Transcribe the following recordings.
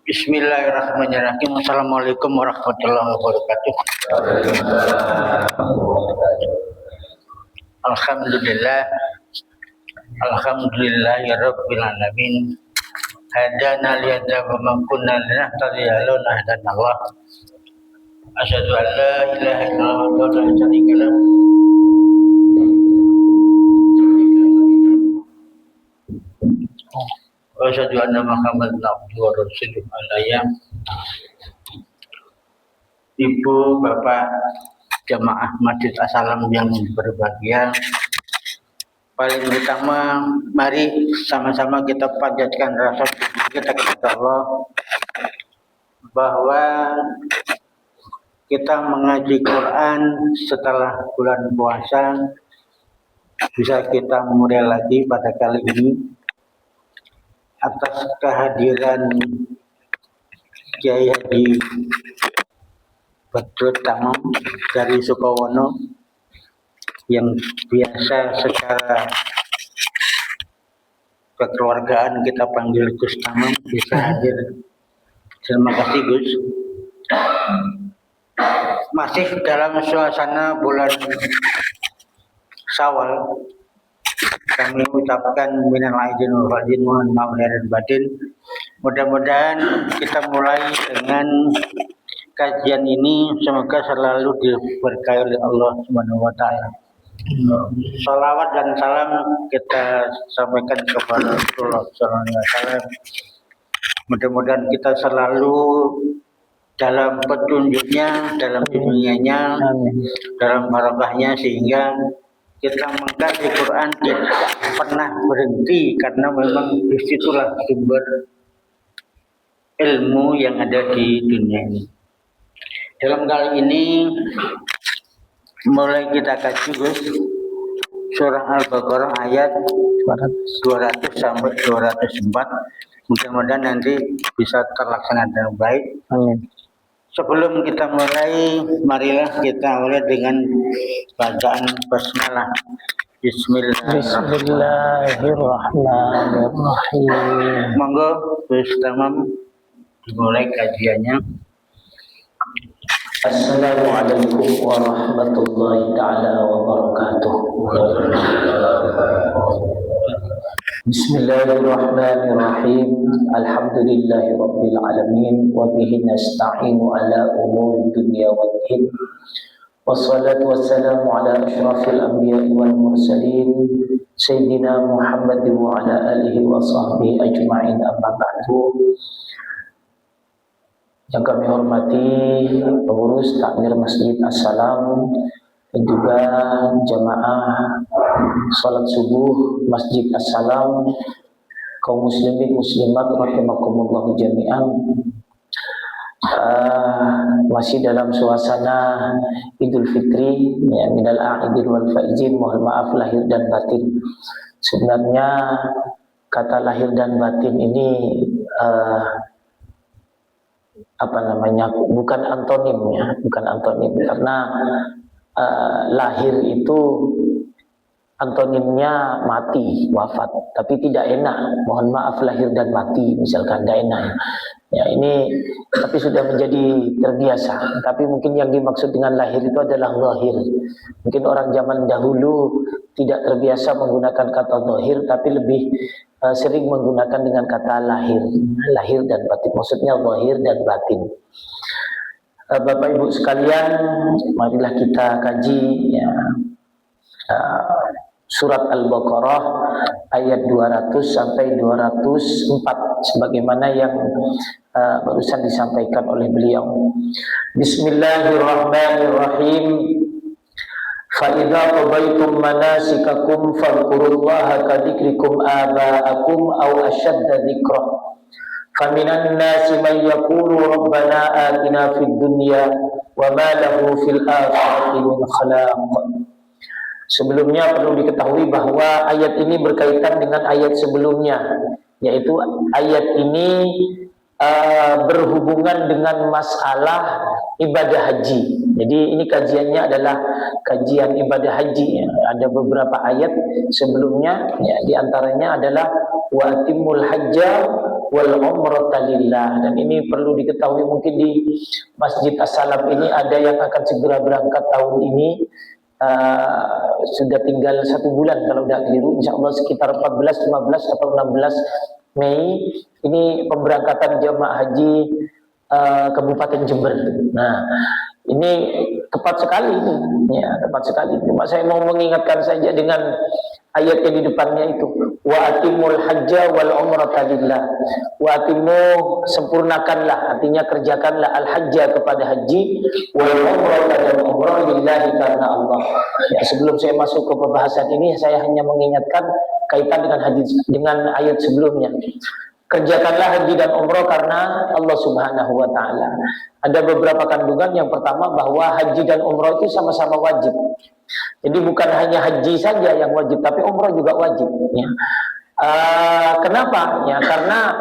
Bismillahirrahmanirrahim. Assalamualaikum warahmatullahi wabarakatuh. Alhamdulillahirabbil alamin. Hadana liyadza wa ma kunna linahtadiya laula hadanallah. Asyhadu an la ilaha illallah wa la syarika lah. Wa asyhadu anna Muhammadan abduhu wa rasuluh. Ibu, Bapak, jamaah Masjid As-Salam yang berbahagia, paling utama mari sama-sama kita panjatkan rasa syukur kita kepada Allah bahwa kita mengaji Quran setelah bulan puasa bisa kita mulai lagi pada kali ini atas kehadiran Kiai Haji Badrut Tamam dari Sukowono yang biasa secara kekeluargaan kita panggil Gus Tamam bisa hadir. Terima kasih Gus. Masih dalam suasana bulan Syawal, kami ucapkan minal aidin wal faizin, mohon maaf lahir dan batin. Mudah-mudahan kita mulai dengan kajian ini semoga selalu diberkahi oleh Allah Subhanahu wa taala. Salawat dan salam kita sampaikan kepada Rasulullah sallallahu alaihi wasallam. Mudah-mudahan kita selalu dalam petunjuknya, dalam bimbingannya, dalam barokahnya, sehingga kita mengkaji Quran tidak pernah berhenti, karena memang disitulah sumber ilmu yang ada di dunia ini. Dalam kali ini mulai kita kaji Gus, surah Al-Baqarah ayat 200 sampai 204. Mudah-mudahan nanti bisa terlaksana dengan baik. Amin. Sebelum kita mulai, marilah kita mulai dengan bacaan basmalah. Bismillahirrahmanirrahim. Monggo Gus Tamam dimulai kajiannya. Assalamualaikum warahmatullahi ta'ala wabarakatuh. Bismillahirrahmanirrahim. Alhamdulillahi rabbil alamin. Wa bihi nasta'inu ala umuri dunya wad din. Wassalatu wassalamu ala asyrafil anbiya'i wal mursalin Sayyidina Muhammad wa ala alihi wa sahbihi ajma'in, amma ba'du. Yang kami hormati pengurus takmir Masjid As-Salam dan juga jamaah salat subuh Masjid As-Salam, kaum muslimin muslimat rahimakumullah jami'an. Masih dalam suasana Idul Fitri, ya, minal a'idin wal faizin, mohon maaf lahir dan batin. Sebenarnya kata lahir dan batin ini bukan antonimnya, karena lahir itu antonimnya mati, wafat, tapi tidak enak. Mohon maaf lahir dan mati, misalkan tidak enak. Ya, ini tapi sudah menjadi terbiasa. Tapi mungkin yang dimaksud dengan lahir itu adalah lahir. Mungkin orang zaman dahulu tidak terbiasa menggunakan kata lahir, tapi lebih sering menggunakan dengan kata lahir dan batin. Maksudnya lahir dan batin. Bapak Ibu sekalian, marilah kita kaji ya, surat Al-Baqarah ayat 200 sampai 204 sebagaimana yang barusan disampaikan oleh beliau. Bismillahirrahmanirrahim. فَإِذَا قَضَيْتُمْ مَنَاسِكَكُمْ فَاذْكُرُوا اللَّهَ كَذِكْرِكُمْ آبَاءَكُمْ أَوْ أَشَدَّ ذِكْرًا فَمِنَ النَّاسِ مَنْ يَقُولُ رَبَّنَا آتِنَا فِي الدُّنْيَا وَمَا لَهُ فِي الْآخِرَةِ مِنْ خَلَاقٍ. Sebelumnya perlu diketahui bahwa ayat ini berkaitan dengan ayat sebelumnya, yaitu ayat ini berhubungan dengan masalah ibadah haji. Jadi ini kajiannya adalah kajian ibadah haji. Ada beberapa ayat sebelumnya, ya, diantaranya adalah wa atimul hajja wal umrata lillah. Dan ini perlu diketahui, mungkin di Masjid As-Salam ini ada yang akan segera berangkat tahun ini. Sudah tinggal 1 bulan kalau tidak keliru, insya Allah sekitar 14, 15 atau 16 Mei ini pemberangkatan jemaah haji Kabupaten Jember. Nah, ini tepat sekali ini, ya tepat sekali. Cuma saya mau mengingatkan saja dengan ayat yang di depannya itu, wa atimul hajja wal umrata lillah. Wa atimu, sempurnakanlah, artinya kerjakanlah al hajja kepada haji, wal umrata dan umrah lillahi karena Allah. Ya, sebelum saya masuk ke pembahasan ini, saya hanya mengingatkan kaitan dengan hadis, dengan ayat sebelumnya. Kerjakanlah haji dan umrah karena Allah Subhanahu wa ta'ala. Ada beberapa kandungan. Yang pertama, bahwa haji dan umrah itu sama-sama wajib. Jadi bukan hanya haji saja yang wajib, tapi umrah juga wajib, ya. Kenapa? Ya, karena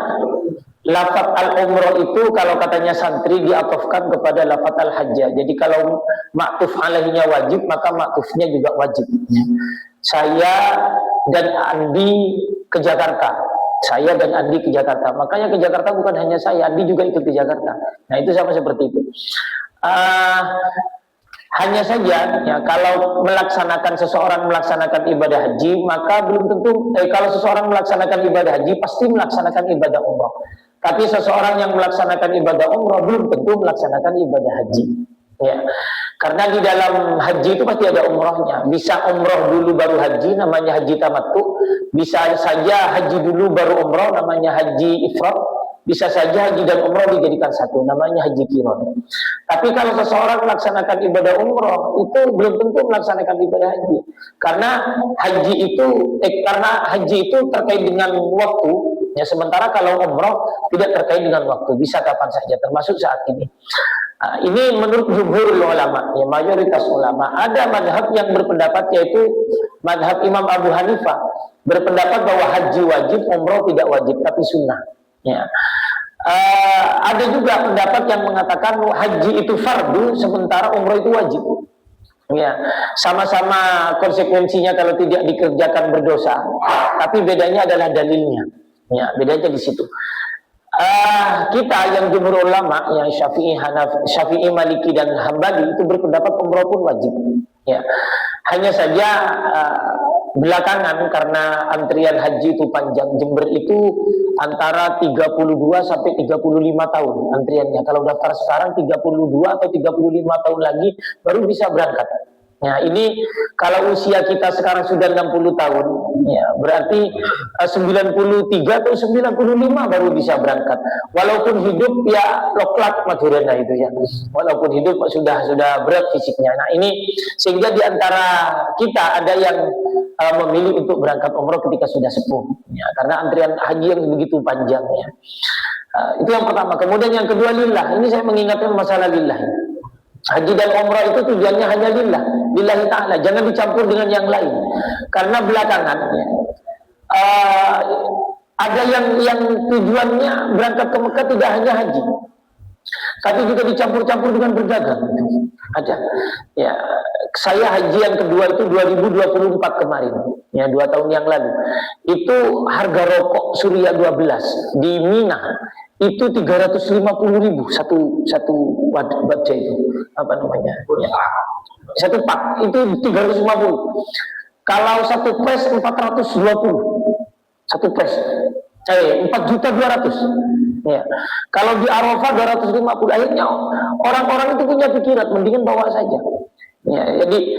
lafaz al-umrah itu kalau katanya santri diatofkan kepada lafaz al-hajjah. Jadi kalau ma'tuf alaihinya wajib, maka ma'tufnya juga wajib, ya. Saya dan Andi ke Jakarta. Saya dan Andi ke Jakarta. Makanya ke Jakarta bukan hanya saya, Andi juga ikut ke Jakarta. Nah, itu sama seperti itu. Hanya saja, ya, kalau seseorang melaksanakan ibadah haji, maka belum tentu, kalau seseorang melaksanakan ibadah haji, pasti melaksanakan ibadah umrah. Tapi seseorang yang melaksanakan ibadah umrah belum tentu melaksanakan ibadah haji. Ya, karena di dalam haji itu pasti ada umrahnya. Bisa umrah dulu baru haji, namanya haji tamattu. Bisa saja haji dulu baru umrah, namanya haji ifrad. Bisa saja haji dan umrah dijadikan satu, namanya haji qiran. Tapi kalau seseorang melaksanakan ibadah umrah, itu belum tentu melaksanakan ibadah haji. Karena haji itu terkait dengan waktu. Ya, sementara kalau umrah tidak terkait dengan waktu, bisa kapan saja, termasuk saat ini. Ini menurut jumhur ulama, ya, mayoritas ulama. Ada madhab yang berpendapat, yaitu madhab Imam Abu Hanifah, berpendapat bahwa haji wajib, umrah tidak wajib, tapi sunnah. Ya. Ada juga pendapat yang mengatakan haji itu fardu, sementara umrah itu wajib. Ya, sama-sama konsekuensinya kalau tidak dikerjakan berdosa, tapi bedanya adalah dalilnya. Ya, bedanya di situ. Kita yang jumhur ulama, yang Syafi'i, Maliki dan Hambali itu berpendapat umrah pun wajib. Ya, hanya saja belakangan karena antrian haji itu panjang, Jember itu antara 32 sampai 35 tahun antriannya. Kalau daftar sekarang 32 atau 35 tahun lagi baru bisa berangkat. Nah, ini kalau usia kita sekarang sudah 60 tahun, ya berarti 93 atau 95 baru bisa berangkat. Walaupun hidup ya loklak maturana itu ya. Walaupun hidup sudah berat fisiknya. Nah, ini sehingga di antara kita ada yang memilih untuk berangkat umroh ketika sudah sepuh, ya, karena antrian haji yang begitu panjang, ya. Itu yang pertama. Kemudian yang kedua, lillah. Ini saya mengingatkan masalah lillah. Haji dan umrah itu tujuannya hanya lillah, lillahi ta'ala, jangan dicampur dengan yang lain. Karena belakangan ada yang tujuannya berangkat ke Mekah tidak hanya haji, tapi juga dicampur-campur dengan berdagang. Ada. Ya, saya haji yang kedua itu 2024 kemarin, ya 2 tahun yang lalu. Itu harga rokok Surya 12 di Mina itu 350.000 satu baca itu, apa namanya? Ya. Satu pak itu 350. Kalau satu pres 420. Satu pres. 4.200.000. Ya. Kalau di Arafah 250. Akhirnya orang-orang itu punya pikiran mendingan bawa saja. Ya, jadi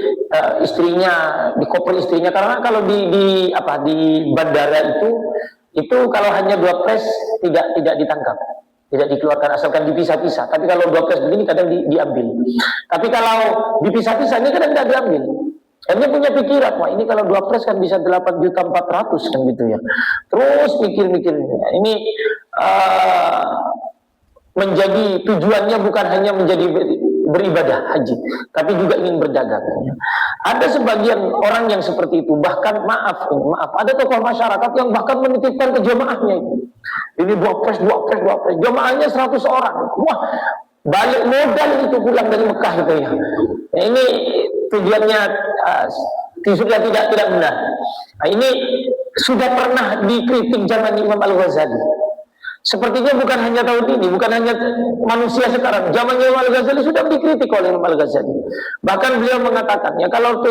istrinya di koper istrinya, karena kalau di bandara itu kalau hanya 2 pres tidak ditangkap, tidak dikeluarkan asalkan dipisah-pisah. Tapi kalau 2 pres begini kadang diambil. Tapi kalau dipisah-pisah ini kadang tidak diambil. Hanya punya pikiran, wah ini kalau 2 pres kan bisa 8.400.000 kan gitu ya. Terus mikir-mikir. Ini menjadi tujuannya bukan hanya menjadi beribadah haji, tapi juga ingin berdagang. Ada sebagian orang yang seperti itu, bahkan maaf, ada tokoh masyarakat yang bahkan menitipkan ke jemaahnya itu. Ini 2 pres, jemaahnya 100 orang. Wah, balik modal itu pulang dari Mekah gitu ya. Ini tujuannya sudah tidak benar. Nah, ini sudah pernah dikritik zaman Imam Al-Ghazali. Sepertinya bukan hanya tahun ini, bukan hanya manusia sekarang. Zamannya Imam Al-Ghazali sudah dikritik oleh Imam Al-Ghazali. Bahkan beliau mengatakan, ya kalau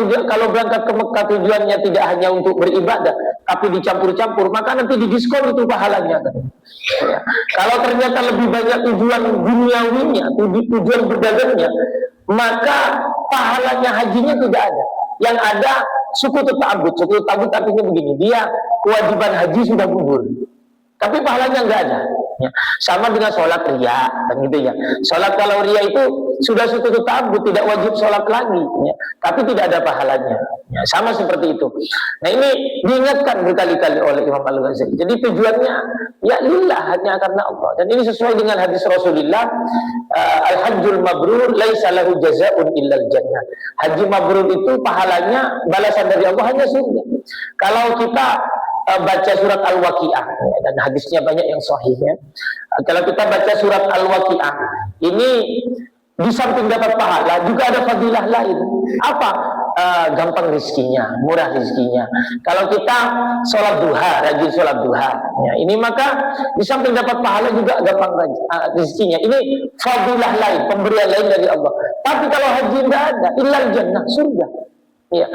berangkat ke Mekah tujuannya tidak hanya untuk beribadah, tapi dicampur-campur, maka nanti didiskon itu pahalanya. Ya. Kalau ternyata lebih banyak tujuan duniawinya, tujuan berdagangnya, maka pahalanya hajinya tidak ada. Yang ada suku ta'abbud. Suku ta'abbud artinya begini, dia kewajiban haji sudah gugur, tapi pahalanya enggak ada. Ya. Sama dengan sholat ria, kan gitu ya. Sholat kalau ria itu sudah suku ta'abbud, tidak wajib sholat lagi, ya. Tapi tidak ada pahalanya. Ya, sama seperti itu. Nah ini diingatkan berkali-kali oleh Imam Al-Ghazali. Jadi tujuannya ya lillah, hanya karena Allah. Dan ini sesuai dengan hadis Rasulullah, al-hajjul mabrur laisa lahu jazaa'un illal jannah. Haji mabrur itu pahalanya, balasan dari Allah hanya surga. Kalau kita baca surat Al-Waqi'ah, ya, dan hadisnya banyak yang sahih, ya. Kalau kita baca surat Al-Waqi'ah, ini di samping dapat pahala juga ada fadilah lain. Apa? Gampang rizkinya, murah rizkinya. Kalau kita sholat duha, rajin sholat duha, ya, ini maka di samping dapat pahala juga gampang rizkinya. Ini fadilah lain, pemberian lain dari Allah. Tapi kalau haji tidak ada, illal jannah, surga. Ya.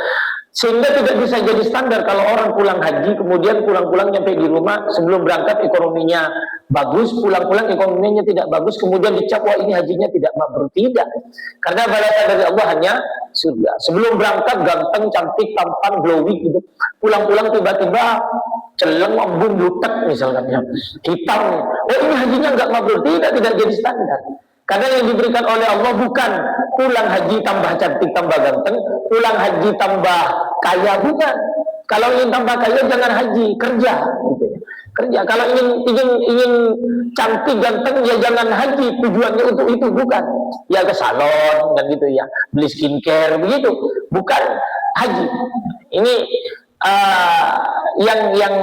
Sehingga tidak bisa jadi standar kalau orang pulang haji, kemudian pulang-pulang nyampe di rumah, sebelum berangkat ekonominya bagus, pulang-pulang ekonominya tidak bagus, kemudian dicap, wah ini hajinya tidak mabrur. Tidak, karena balasan dari Allah hanya surga. Sebelum berangkat ganteng, cantik, tampan, glowing gitu, pulang-pulang tiba-tiba celeng, embung, lutek misalkan, ya. Hitam, oh ini hajinya nggak mabrur. Tidak jadi standar. Karena yang diberikan oleh Allah bukan pulang haji tambah cantik, tambah ganteng, pulang haji tambah kaya, bukan. Kalau ingin tambah kaya jangan haji, kerja, gitu ya. Kerja. Kalau ingin cantik, ganteng, ya jangan haji, tujuannya untuk itu, bukan. Ya ke salon dan gitu ya, beli skincare begitu, bukan haji. Ini yang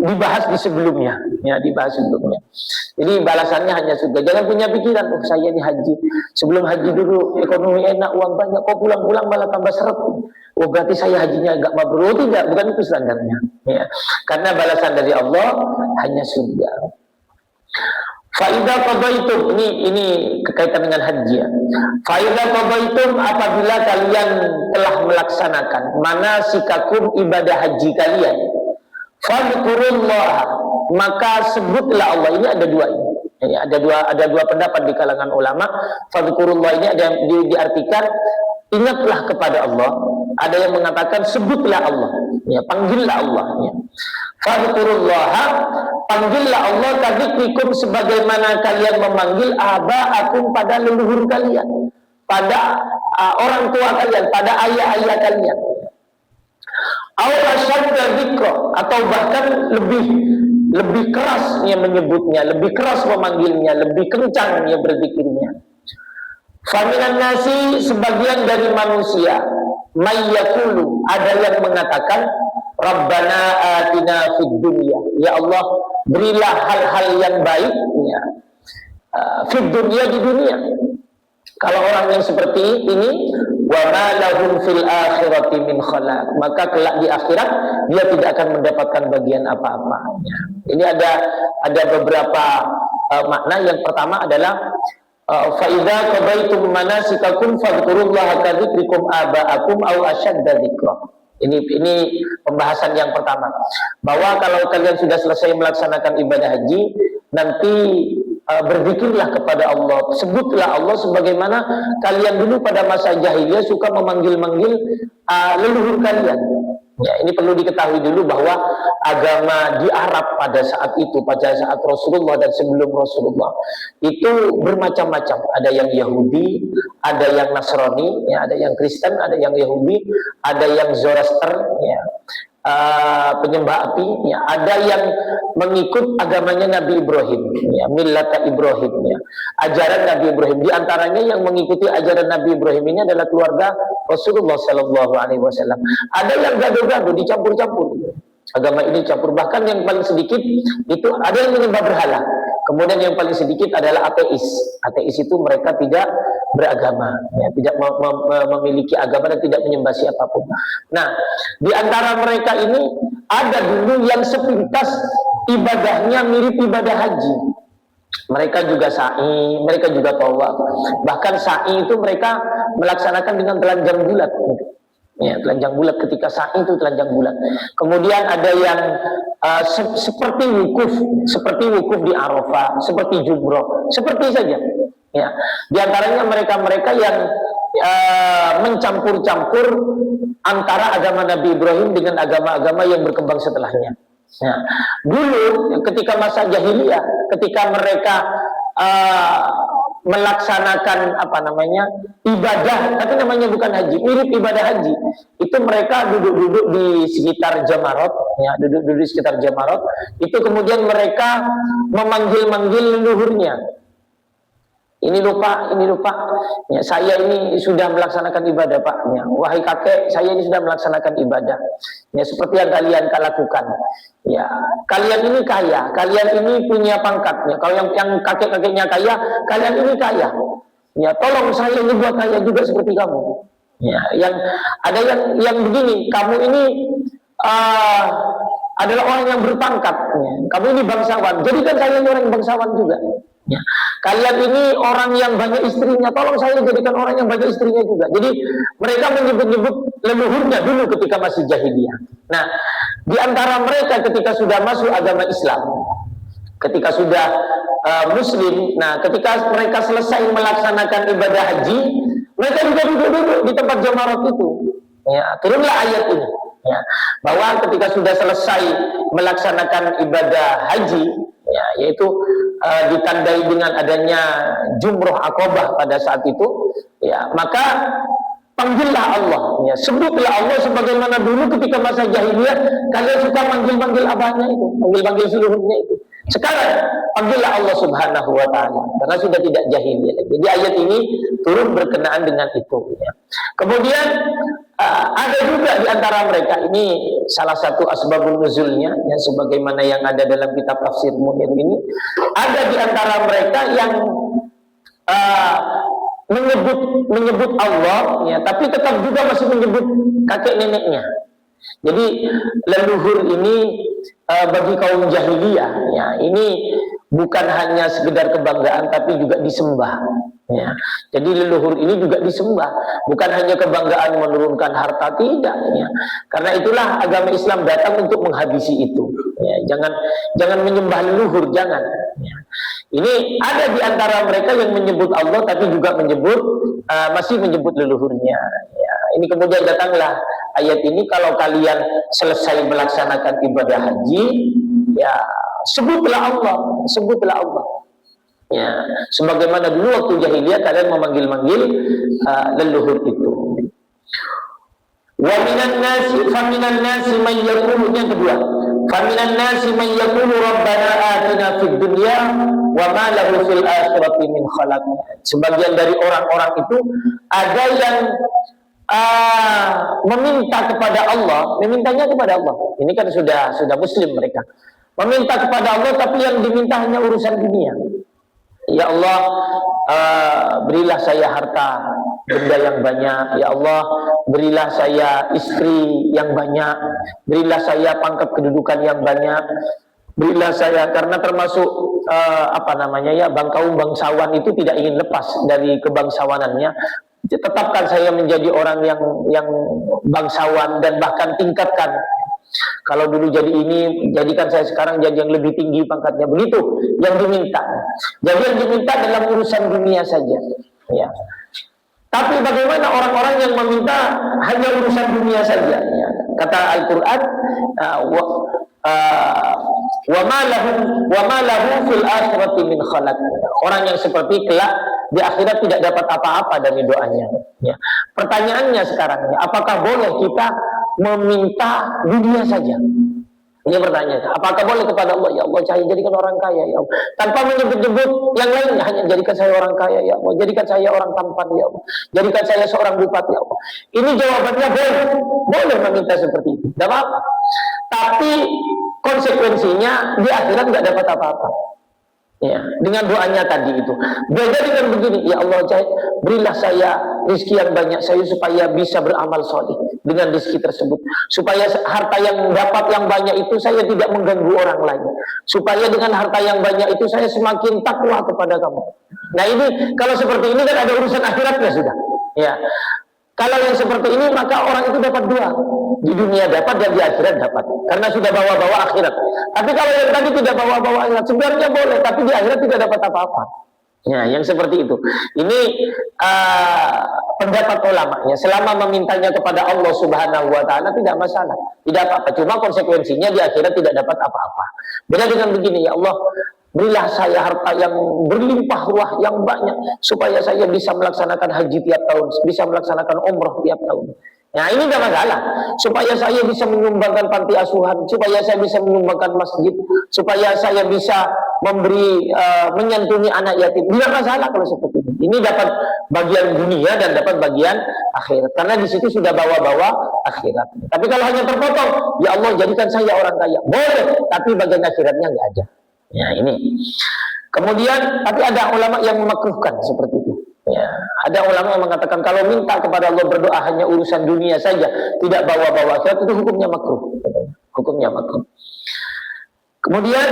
dibahas di sebelumnya, ya, dibahas sebelumnya. Jadi balasannya hanya surga. Jangan punya pikiran, oh saya ini haji, sebelum haji dulu ekonomi enak, uang banyak, kok pulang-pulang malah tambah seret. Oh berarti saya hajinya agak mabrur. Oh, tidak, bukan itu standarnya. Ya. Karena balasan dari Allah hanya surga. Faidah qadaitum, ini kekaitan dengan haji, ya. Faidah qadaitum, apabila kalian telah melaksanakan manasikakum, ibadah haji kalian, fadhkurullah, maka sebutlah Allah. Ini ada dua ini. Ya, ada dua pendapat di kalangan ulama. Fadhkurullah ini ada yang diartikan ingatlah kepada Allah. Ada yang mengatakan sebutlah Allah, ya, panggillah Allah, ya. Fadhkurullah, panggillah Allah kadzikrikum, sebagaimana kalian memanggil aba'akum, pada leluhur kalian, pada orang tua kalian, pada ayah-ayah kalian. Atau bahkan lebih keras yang menyebutnya, lebih keras memanggilnya, lebih kencang yang berzikirnya. Faminan nasi, sebagian dari manusia, mayyakulu, ada yang mengatakan Rabbana atina fid dunya, ya Allah berilah hal-hal yang baik, ya, fid dunya, di dunia. Kalau orang yang seperti ini, wa ma lahum fil akhirati min khalaq, maka kelak di akhirat dia tidak akan mendapatkan bagian apa-apa. Ini ada beberapa makna. Yang pertama adalah fa idza qadaitum manasikakum fadhkurullaha kadzikrikum aba'akum aw ashadda dzikra. Ini pembahasan yang pertama, bahwa kalau kalian sudah selesai melaksanakan ibadah haji, nanti berzikirlah kepada Allah, sebutlah Allah sebagaimana kalian dulu pada masa jahiliyah suka memanggil-manggil leluhur kalian. Ya, ini perlu diketahui dulu bahwa agama di Arab pada saat itu, pada saat Rasulullah dan sebelum Rasulullah itu bermacam-macam. Ada yang Yahudi, ada yang Nasrani, ya, ada yang Kristen, ada yang Yahudi, ada yang Zoroaster, ya, penyembah api, ya, ada yang mengikut agamanya Nabi Ibrahim, ya, millata Ibrahim, ya, ajaran Nabi Ibrahim. Di antaranya yang mengikuti ajaran Nabi Ibrahim ini adalah keluarga Rasulullah Sallallahu Alaihi Wasallam. Ada yang gaduh-gaduh, dicampur-campur. Agama ini campur. Bahkan yang paling sedikit itu ada yang menyembah berhala. Kemudian yang paling sedikit adalah ateis. Ateis itu mereka tidak beragama, ya, tidak memiliki agama dan tidak menyembah siapapun. Nah, di antara mereka ini ada dulu yang sepintas ibadahnya mirip ibadah haji. Mereka juga sa'i, mereka juga tawaf. Bahkan sa'i itu mereka melaksanakan dengan telanjang bulat. Ya, telanjang bulat, ketika sa'i itu telanjang bulat. Kemudian ada yang seperti wukuf di Arafah, seperti jumroh, seperti saja. Ya, di antaranya mereka-mereka yang mencampur-campur antara agama Nabi Ibrahim dengan agama-agama yang berkembang setelahnya. Ya, dulu ketika masa jahiliyah, ketika mereka melaksanakan ibadah, tapi namanya bukan haji, mirip ibadah haji. Itu mereka duduk-duduk di sekitar Jamarot, ya, duduk-duduk di sekitar Jamarot. Itu kemudian mereka memanggil-manggil leluhurnya. Ini lupa, ya, saya ini sudah melaksanakan ibadah, Pak. Ya, wahai kakek, saya ini sudah melaksanakan ibadah. Ya, seperti yang kalian lakukan. Ya, kalian ini kaya, kalian ini punya pangkatnya. Kalau yang kakek-kakeknya kaya, kalian ini kaya. Ya, tolong saya ini buat kaya juga seperti kamu. Ya, ada yang begini, kamu ini adalah orang yang berpangkat. Ya, kamu ini bangsawan, jadikan saya ini orang bangsawan juga. Ya. Kalian ini orang yang banyak istrinya, tolong saya jadikan orang yang banyak istrinya juga. Jadi mereka menyebut-nyebut leluhurnya dulu ketika masih jahiliyah. Nah, di antara mereka ketika sudah masuk agama Islam, ketika sudah Muslim, nah ketika mereka selesai melaksanakan ibadah haji, mereka juga duduk-duduk di tempat Jamarat itu. Ya, turunlah ayat ini. Ya, bahwa ketika sudah selesai melaksanakan ibadah haji, ya, yaitu ditandai dengan adanya jumroh akobah pada saat itu, ya, maka panggillah Allah, ya, sebutlah Allah sebagaimana dulu ketika masa jahiliyah kalian suka manggil-manggil abahnya itu, manggil-manggil seluruhnya itu. Sekarang panggillah Allah Subhanahu wa Ta'ala karena sudah tidak jahiliyah. Jadi ayat ini turun berkenaan dengan itu, ya. Kemudian ada juga di antara mereka, ini salah satu asbabun nuzulnya, ya, sebagaimana yang ada dalam kitab Tafsir Munir ini, ada di antara mereka yang menyebut Allah, ya, tapi tetap juga masih menyebut kakek neneknya. Jadi leluhur ini bagi kaum jahiliyah, ya, ini bukan hanya sekedar kebanggaan tapi juga disembah. Ya. Jadi leluhur ini juga disembah, bukan hanya kebanggaan menurunkan harta, tidak. Ya. Karena itulah agama Islam datang untuk menghabisi itu. Ya. Jangan menyembah leluhur, jangan. Ya. Ini ada di antara mereka yang menyebut Allah tapi juga masih menyebut leluhurnya. Ya. Ini kemudian datanglah ayat ini, kalau kalian selesai melaksanakan ibadah haji, ya sebutlah Allah. Ya, sebagaimana dulu waktu jahiliyah kalian memanggil-manggil leluhur itu. Wa minan nasi man yaqulu, yang kedua, faminan nasi man yaqulu rabbana atina fid dunya wa ma lahu fil akhirati min khalaq. Sebagian dari orang-orang itu ada yang meminta kepada Allah, memintanya kepada Allah. Ini kan sudah muslim mereka. Meminta kepada Allah tapi yang diminta hanya urusan dunia. Ya Allah, berilah saya harta benda yang banyak. Ya Allah, berilah saya istri yang banyak. Berilah saya pangkat kedudukan yang banyak. Berilah saya, karena termasuk kaum bangsawan itu tidak ingin lepas dari kebangsawanannya. Tetapkan saya menjadi orang yang bangsawan dan bahkan tingkatkan. Kalau dulu jadi ini, jadikan saya sekarang jadi yang lebih tinggi pangkatnya. Begitu yang diminta. Jadi yang diminta dalam urusan dunia saja. Ya. Tapi bagaimana orang-orang yang meminta hanya urusan dunia saja? Ya. Kata Al-Quran, wa ma lahu fil akhirati min khalaq. Orang yang seperti kelak di akhirat tidak dapat apa-apa dari doanya. Ya. Pertanyaannya sekarang, apakah boleh kita meminta dunia saja? Ini pertanyaan. Apakah boleh kepada Allah, ya Allah, saya jadikan orang kaya, ya Allah, tanpa menyebut-nyebut yang lainnya, hanya jadikan saya orang kaya, ya Allah, jadikan saya orang tampan, ya Allah, jadikan saya seorang bupati, ya Allah. Ini jawabannya boleh meminta seperti itu, tidak apa-apa. Tapi konsekuensinya di akhirat nggak dapat apa-apa. Ya, dengan doanya tadi itu. Beda dengan begini, ya Allah, berilah saya rezeki yang banyak saya supaya bisa beramal soleh dengan rezeki tersebut. Supaya harta yang dapat yang banyak itu saya tidak mengganggu orang lain. Supaya dengan harta yang banyak itu saya semakin takwa kepada kamu. Nah ini, kalau seperti ini kan ada urusan akhiratnya sudah. Ya. Kalau yang seperti ini maka orang itu dapat dua. Di dunia dapat dan di akhirat dapat. Karena sudah bawa-bawa akhirat. Tapi kalau yang tadi tidak bawa-bawa akhirat, sebenarnya boleh, tapi di akhirat tidak dapat apa-apa. Ya, yang seperti itu. Ini pendapat ulamanya. Selama memintanya kepada Allah Subhanahu wa Ta'ala tidak masalah, tidak apa-apa. Cuma konsekuensinya di akhirat tidak dapat apa-apa. Beda dengan begini, ya Allah, berilah saya harta yang berlimpah ruah yang banyak supaya saya bisa melaksanakan haji tiap tahun, bisa melaksanakan umrah tiap tahun. Nah ini tidak masalah. Supaya saya bisa menyumbangkan panti asuhan, supaya saya bisa menyumbangkan masjid, supaya saya bisa memberi menyantuni anak yatim. Tidak masalah kalau seperti ini. Ini dapat bagian dunia dan dapat bagian akhirat. Karena di situ sudah bawa-bawa akhirat. Tapi kalau hanya terpotong, ya Allah jadikan saya orang kaya. Boleh, tapi bagian akhiratnya nggak ada. Ya ini. Kemudian, tapi ada ulama yang memakruhkan seperti itu. Ya, ada ulama yang mengatakan kalau minta kepada Allah berdoa hanya urusan dunia saja, tidak bawa-bawa akhirat, itu hukumnya makruh. Hukumnya makruh. Kemudian,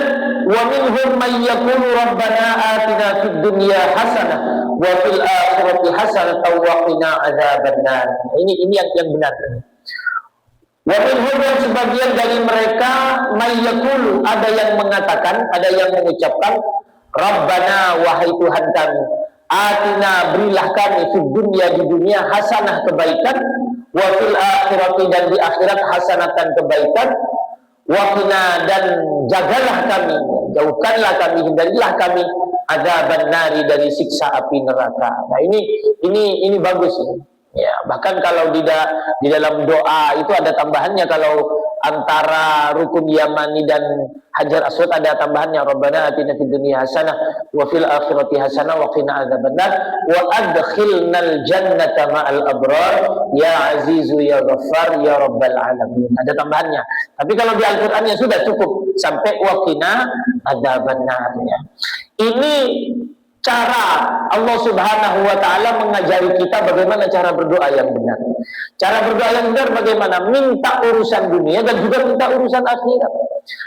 wa minhum may yaqulu rabbana atina fid dunya hasanah wa fil akhirati hasanah wa qina adzabannar. Ini yang benar. Wa minhum, yang sebagian dari mereka may yaqulu, ada yang mengatakan, ada yang mengucapkan, rabbana, wahai Tuhan kami, atina, berilah kami fid dunya, di dunia hasanah, kebaikan, wa fil akhirati, dan di akhirat hasanatan, kebaikan, wa qina, dan jagalah kami, jauhkanlah kami, hindarilah kami adzaban nari, dari siksa api neraka. Nah ini bagus ini. Ya, bahkan kalau di dalam doa itu ada tambahannya. Kalau antara rukun Yamani dan Hajar Aswad ada tambahannya, Rabbana atina fid dunya hasanah wa fil akhirati hasanah wa qina adzabannar wa adkhilnal jannata ma'al abrar ya azizu ya ghaffar ya rabbal alamin. Ada tambahannya. Tapi kalau di Al-Qur'an ya sudah cukup sampai wa qina adzabannar ya. Ini cara Allah Subhanahu wa Ta'ala mengajari kita bagaimana cara berdoa yang benar. Cara berdoa yang benar bagaimana? Minta urusan dunia dan juga minta urusan akhirat.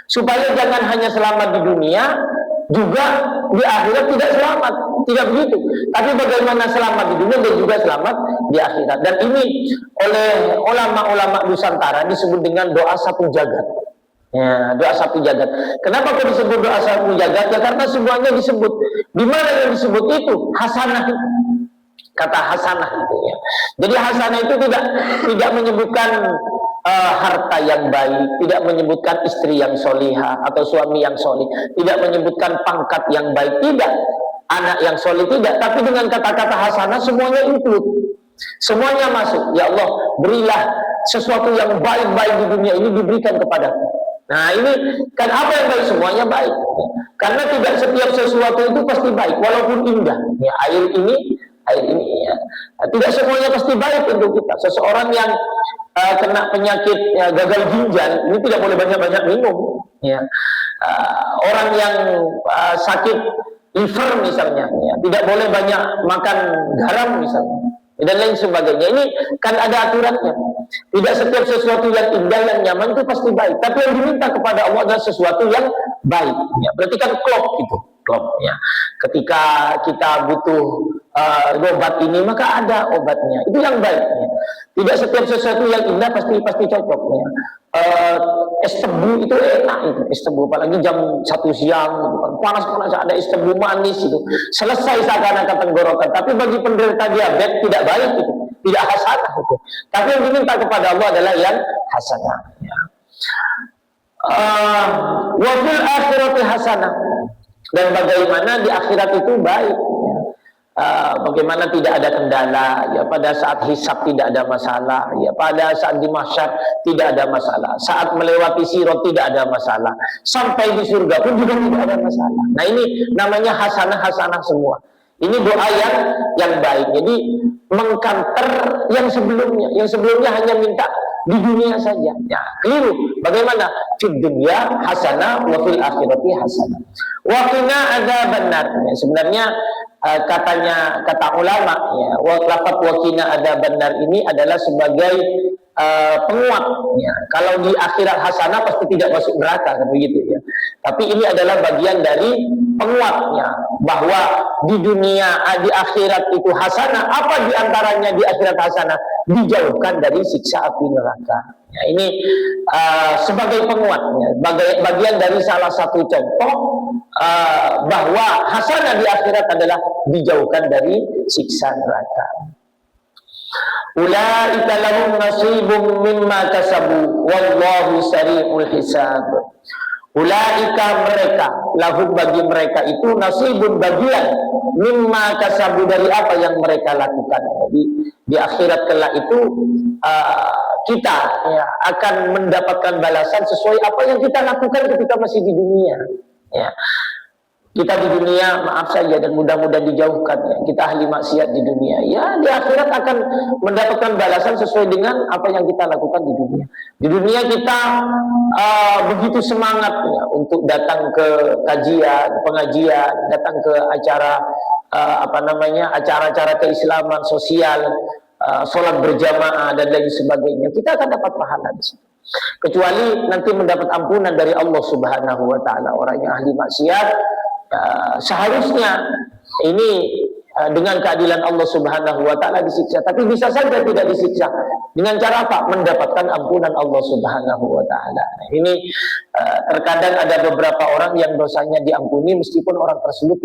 Supaya jangan hanya selamat di dunia, juga di akhirat tidak selamat. Tidak begitu. Tapi bagaimana selamat di dunia dan juga selamat di akhirat. Dan ini oleh ulama-ulama Nusantara disebut dengan doa satu jagat. Ya, doa satu jagat. Kenapa kok disebut doa satu jagat? Ya karena semuanya disebut. Di mana yang disebut itu? Hasanah. Kata hasanah itu ya. Jadi hasanah itu tidak menyebutkan harta yang baik, tidak menyebutkan istri yang solihah atau suami yang solih, tidak menyebutkan pangkat yang baik, tidak, anak yang solih, tidak. Tapi dengan kata-kata hasanah semuanya include, semuanya masuk. Ya Allah, berilah sesuatu yang baik-baik di dunia ini diberikan kepadaku. Nah ini kan apa yang baik, semuanya baik. Karena tidak setiap sesuatu itu pasti baik, walaupun indah. Ya, air ini ya. Tidak semuanya pasti baik untuk kita. Seseorang yang kena penyakit gagal ginjal ini tidak boleh banyak-banyak minum. Ya. Orang yang sakit liver misalnya, ya, tidak boleh banyak makan garam misalnya, dan lain sebagainya. Ini kan ada aturannya. Tidak setiap sesuatu yang indah, yang nyaman itu pasti baik. Tapi yang diminta kepada Allah adalah sesuatu yang baik. Ya, berarti kan klop itu, klop. Ya. Ketika kita butuh obat ini, maka ada obatnya. Itu yang baik. Ya. Tidak setiap sesuatu yang indah pasti cocok. Ya. Es tebu itu enak itu, es tebu apalagi jam 1 siang gitu kan. Panas-panas ada es tebu manis itu. Selesai seakan-akan tenggorokan. Tapi bagi penderita diabetes tidak baik itu. Tidak hasanah itu. Tapi yang diminta kepada Allah adalah yang hasanah. Ya. Wa fil akhirati hasanah. Dan bagaimana di akhirat itu baik. Ya. Bagaimana tidak ada kendala. Ya, pada saat hisab tidak ada masalah. Ya, pada saat di mahsyar tidak ada masalah. Saat melewati sirat tidak ada masalah. Sampai di surga pun juga tidak ada masalah. Nah ini namanya hasanah-hasanah semua. Ini doa yang baik. Jadi mengkanter yang sebelumnya. Yang sebelumnya hanya minta di dunia saja. Ya, keliru. Bagaimana? Fid dunya hasanah wa fil akhirati hasanah. Wa qina adzabannar. Ya, sebenarnya kata ulama ya, lafaz waqina adzaban nar ini adalah sebagai penguat ya. Kalau di akhirat hasanah pasti tidak masuk neraka kan begitu ya. Tapi ini adalah bagian dari penguatnya bahwa di dunia di akhirat itu hasanah, apa diantaranya di akhirat hasanah? Dijauhkan dari siksa api neraka. Ya, ini sebagai penguatnya, bagian dari salah satu contoh bahwa hasanah di akhirat adalah dijauhkan dari siksa neraka. Ulaika lahum nasibum mimma kasabu wallahu sari'ul hisab. Ulaika mereka, lahum bagi mereka itu nasibun bagian mimma kasabu dari apa yang mereka lakukan. Jadi di akhirat kelak itu kita ya, akan mendapatkan balasan sesuai apa yang kita lakukan ketika masih di dunia. Ya. Kita di dunia maaf saja dan mudah-mudahan dijauhkan ya. Kita ahli maksiat di dunia. Ya di akhirat akan mendapatkan balasan sesuai dengan apa yang kita lakukan di dunia. Di dunia kita begitu semangat ya, untuk datang ke kajian, pengajian, datang ke acara acara-acara keislaman sosial, sholat berjamaah dan lain sebagainya. Kita akan dapat pahala di situ. Kecuali nanti mendapat ampunan dari Allah Subhanahu wa taala. Orang yang ahli maksiat seharusnya ini dengan keadilan Allah Subhanahu wa taala disiksa, tapi bisa saja tidak disiksa. Dengan cara apa? Mendapatkan ampunan Allah Subhanahu wa taala. Ini terkadang ada beberapa orang yang dosanya diampuni meskipun orang tersebut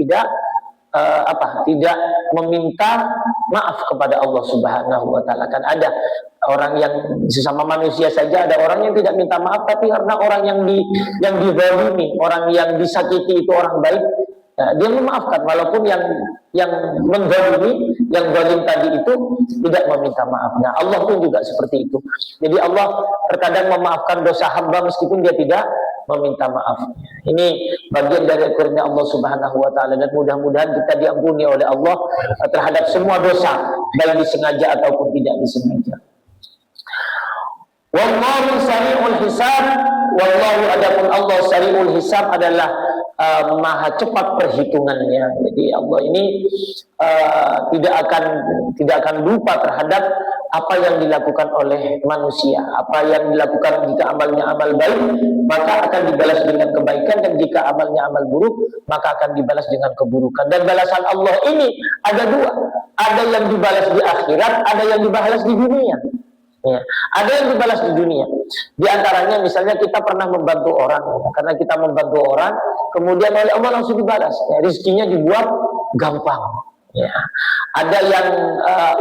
tidak meminta maaf kepada Allah Subhanahu wa taala. Kan ada orang yang sesama manusia saja, ada orang yang tidak minta maaf, tapi karena orang yang dizalimi, orang yang disakiti itu orang baik, ya, dia memaafkan walaupun yang menzalimi, yang zalim tadi itu tidak meminta maaf. Nah, Allah pun juga seperti itu. Jadi Allah terkadang memaafkan dosa hamba meskipun dia tidak meminta maaf. Ini bagian dari karunia Allah Subhanahu wa taala, dan mudah-mudahan kita diampuni oleh Allah terhadap semua dosa, baik disengaja ataupun tidak disengaja. Wallahu sari'ul hisab, wallahu adapun Allah sari'ul hisab adalah maha cepat perhitungannya. Jadi Allah ini tidak akan lupa terhadap apa yang dilakukan oleh manusia. Apa yang dilakukan jika amalnya amal baik, maka akan dibalas dengan kebaikan, dan jika amalnya amal buruk, maka akan dibalas dengan keburukan. Dan balasan Allah ini ada dua. Ada yang dibalas di akhirat, ada yang dibalas di dunia. Ya, ada yang dibalas di dunia. Di antaranya misalnya kita pernah membantu orang, karena kita membantu orang, kemudian oleh Allah langsung dibalas. Ya, rezekinya dibuat gampang. Ya, ada yang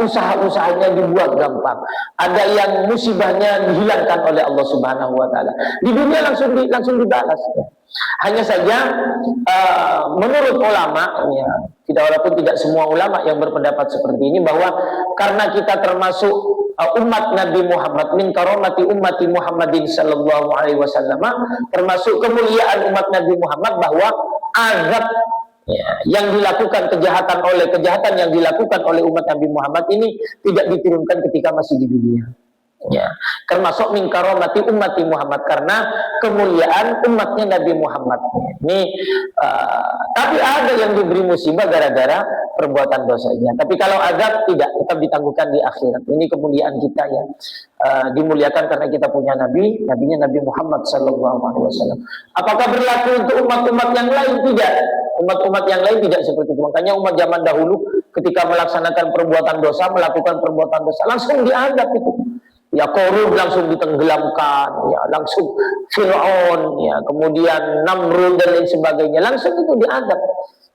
usaha-usahanya dibuat gampang. Ada yang musibahnya dihilangkan oleh Allah Subhanahu wa taala. Di dunia langsung dibalas. Ya. Hanya saja menurut ulama, ya, walaupun tidak semua ulama yang berpendapat seperti ini, bahwa karena kita termasuk umat Nabi Muhammad, min karomati ummati Muhammadin sallallahu alaihi wasallam, termasuk kemuliaan umat Nabi Muhammad, bahwa azab ya, yang dilakukan kejahatan yang dilakukan oleh umat Nabi Muhammad ini tidak diturunkan ketika masih di dunia. Ya, termasuk min karomati ummati Muhammad, karena kemuliaan umatnya Nabi Muhammad. Ini tapi ada yang diberi musibah gara-gara perbuatan dosanya. Tapi kalau azab tidak, tetap ditangguhkan di akhirat. Ini kemuliaan kita ya, dimuliakan karena kita punya nabinya Nabi Muhammad sallallahu alaihi wasallam. Apakah berlaku untuk umat-umat yang lain? Tidak. Umat-umat yang lain tidak seperti itu. Makanya umat zaman dahulu ketika melaksanakan perbuatan dosa, melakukan perbuatan dosa, langsung diadab itu. Ya, Korun langsung ditenggelamkan, ya, langsung Fir'aun, ya, kemudian Namrud dan lain sebagainya, langsung itu diadab.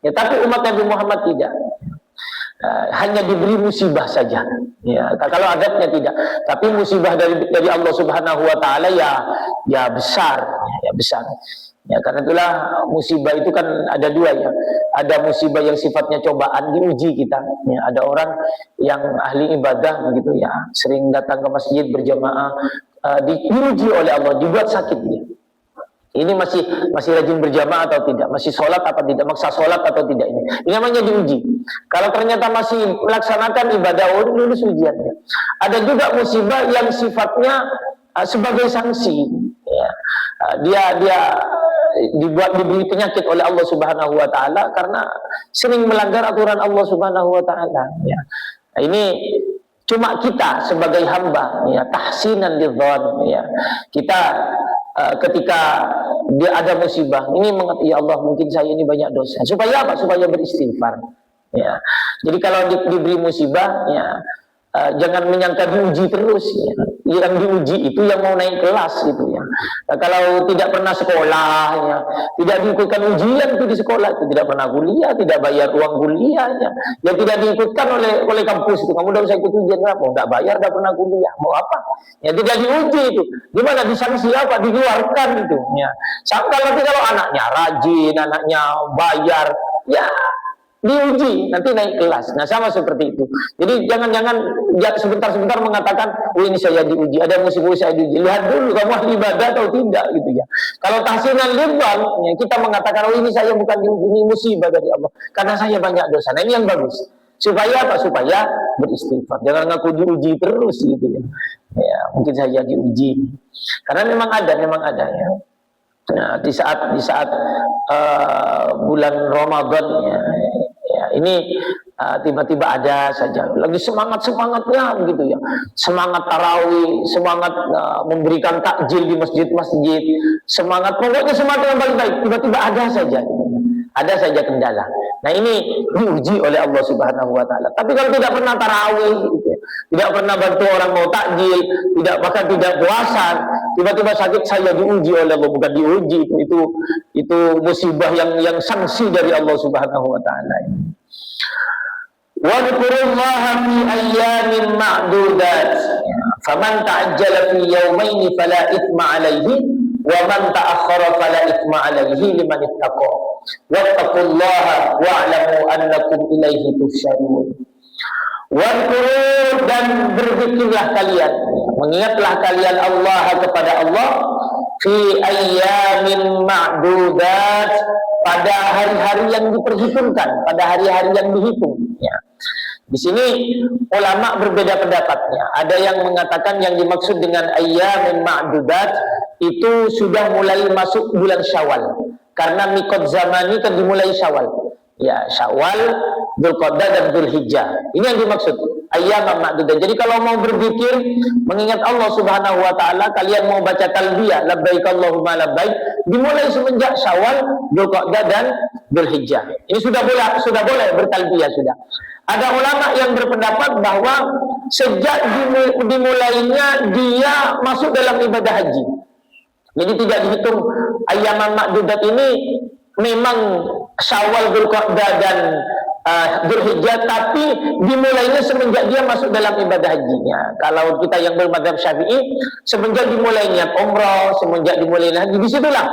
Ya, tapi umat Nabi Muhammad tidak. Hanya diberi musibah saja. Ya, kalau adabnya tidak. Tapi musibah dari Allah Subhanahu wa taala ya besar, ya besar. Ya, karena itulah musibah itu kan ada dua ya. Ada musibah yang sifatnya cobaan, diuji kita. Ya, ada orang yang ahli ibadah begitu ya, sering datang ke masjid berjamaah, diuji oleh Allah, dibuat sakit dia. Ini masih rajin berjamaah atau tidak, masih sholat atau tidak, maksa sholat atau tidak, ini namanya diuji. Kalau ternyata masih melaksanakan ibadah, lulus ujiannya. Ada juga musibah yang sifatnya sebagai sanksi. Ya. Dia diberi penyakit oleh Allah Subhanahu wa taala karena sering melanggar aturan Allah Subhanahu wa taala, ya. Nah, ini cuma kita sebagai hamba, ya, tahsinan lidzan, ya. Kita ketika dia ada musibah ini ya Allah, mungkin saya ini banyak dosa. Supaya apa? Supaya beristighfar, ya. Jadi kalau diberi musibah, ya, jangan menyangka diuji terus, ya. Yang diuji itu yang mau naik kelas itu, ya. Nah, kalau tidak pernah sekolah, ya, tidak diikutkan ujian itu di sekolah, itu tidak pernah kuliah, tidak bayar uang kuliah, ya. Yang tidak diikutkan oleh kampus itu, kamu udah usah ikut ujian apa? Enggak bayar, enggak pernah kuliah, mau apa? Ya tidak diuji itu. Gimana disanksi apa? Dikeluarkan itu, ya. Tapi kalau anaknya rajin, anaknya bayar, ya diuji, nanti naik kelas. Nah, sama seperti itu. Jadi jangan sebentar-sebentar mengatakan, oh ini saya diuji, ada musibah saya diuji. Lihat dulu kamu ahli ibadah atau tidak, gitu ya. Kalau tahsinan lidzan, ya, kita mengatakan, oh ini saya bukan diuji, ini musibah dari Allah, karena saya banyak dosa. Nah, ini yang bagus. Supaya apa? Supaya beristighfar. Jangan ngaku diuji terus, gitu ya. Ya, mungkin saya diuji. Karena memang ada ya. Nah, di saat bulan Ramadan, ya, ini tiba-tiba ada saja lagi semangatnya begitu, ya, semangat tarawih, semangat memberikan takjil di masjid-masjid, semangat, pokoknya semangat yang baik-baik, tiba-tiba ada saja kendala. Nah, ini diuji oleh Allah Subhanahu wa taala. Tapi kalau tidak pernah tarawih, gitu ya, tidak pernah bantu orang mau takjil, bahkan tidak puasa, tiba-tiba sakit, saya diuji oleh Allah. Bukan diuji, itu musibah yang sanksi dari Allah Subhanahu wa taala. Wa dzkurullaha fi ayyamin ma'dudat. Faman ta'ajjala fi yawmayn fala itsma 'alaihi wa man ta'akhkhara fala itsma 'alaihi liman ittaqa. Wattaqullaha wa'lamu annakum ilaihi tuhsyarun. Wadhkuru, dan berzikirlah kalian, mengingatlah kalian Allah kepada Allah fi ayyamin ma'dudat, pada hari-hari yang diperhitungkan, pada hari-hari yang dihitung, ya. Di sini ulama berbeda pendapatnya. Ada yang mengatakan yang dimaksud dengan ayyamin ma'dudat itu sudah mulai masuk bulan Syawal. Karena mikot zamani kan dimulai Syawal. Ya, Syawal, Dzulqa'dah dan Dzulhijjah. Ini yang dimaksud ayyam ma'dudat. Jadi kalau mau berzikir mengingat Allah Subhanahu wa taala, kalian mau baca talbiyah labbaik Allahumma labbaik, dimulai semenjak Syawal, Dzulqa'dah dan Dzulhijjah. Ini sudah boleh bertalbiyah sudah. Ada ulama yang berpendapat bahwa sejak dimulainya dia masuk dalam ibadah haji. Jadi tidak dihitung ayyam ma'dudat ini memang Syawal, Dzulqa'dah dan Dzulhijjah, tapi dimulainya semenjak dia masuk dalam ibadah hajinya. Kalau kita yang bermadzhab Syafi'i, semenjak dimulainya umrah, semenjak dimulainya haji, disitulah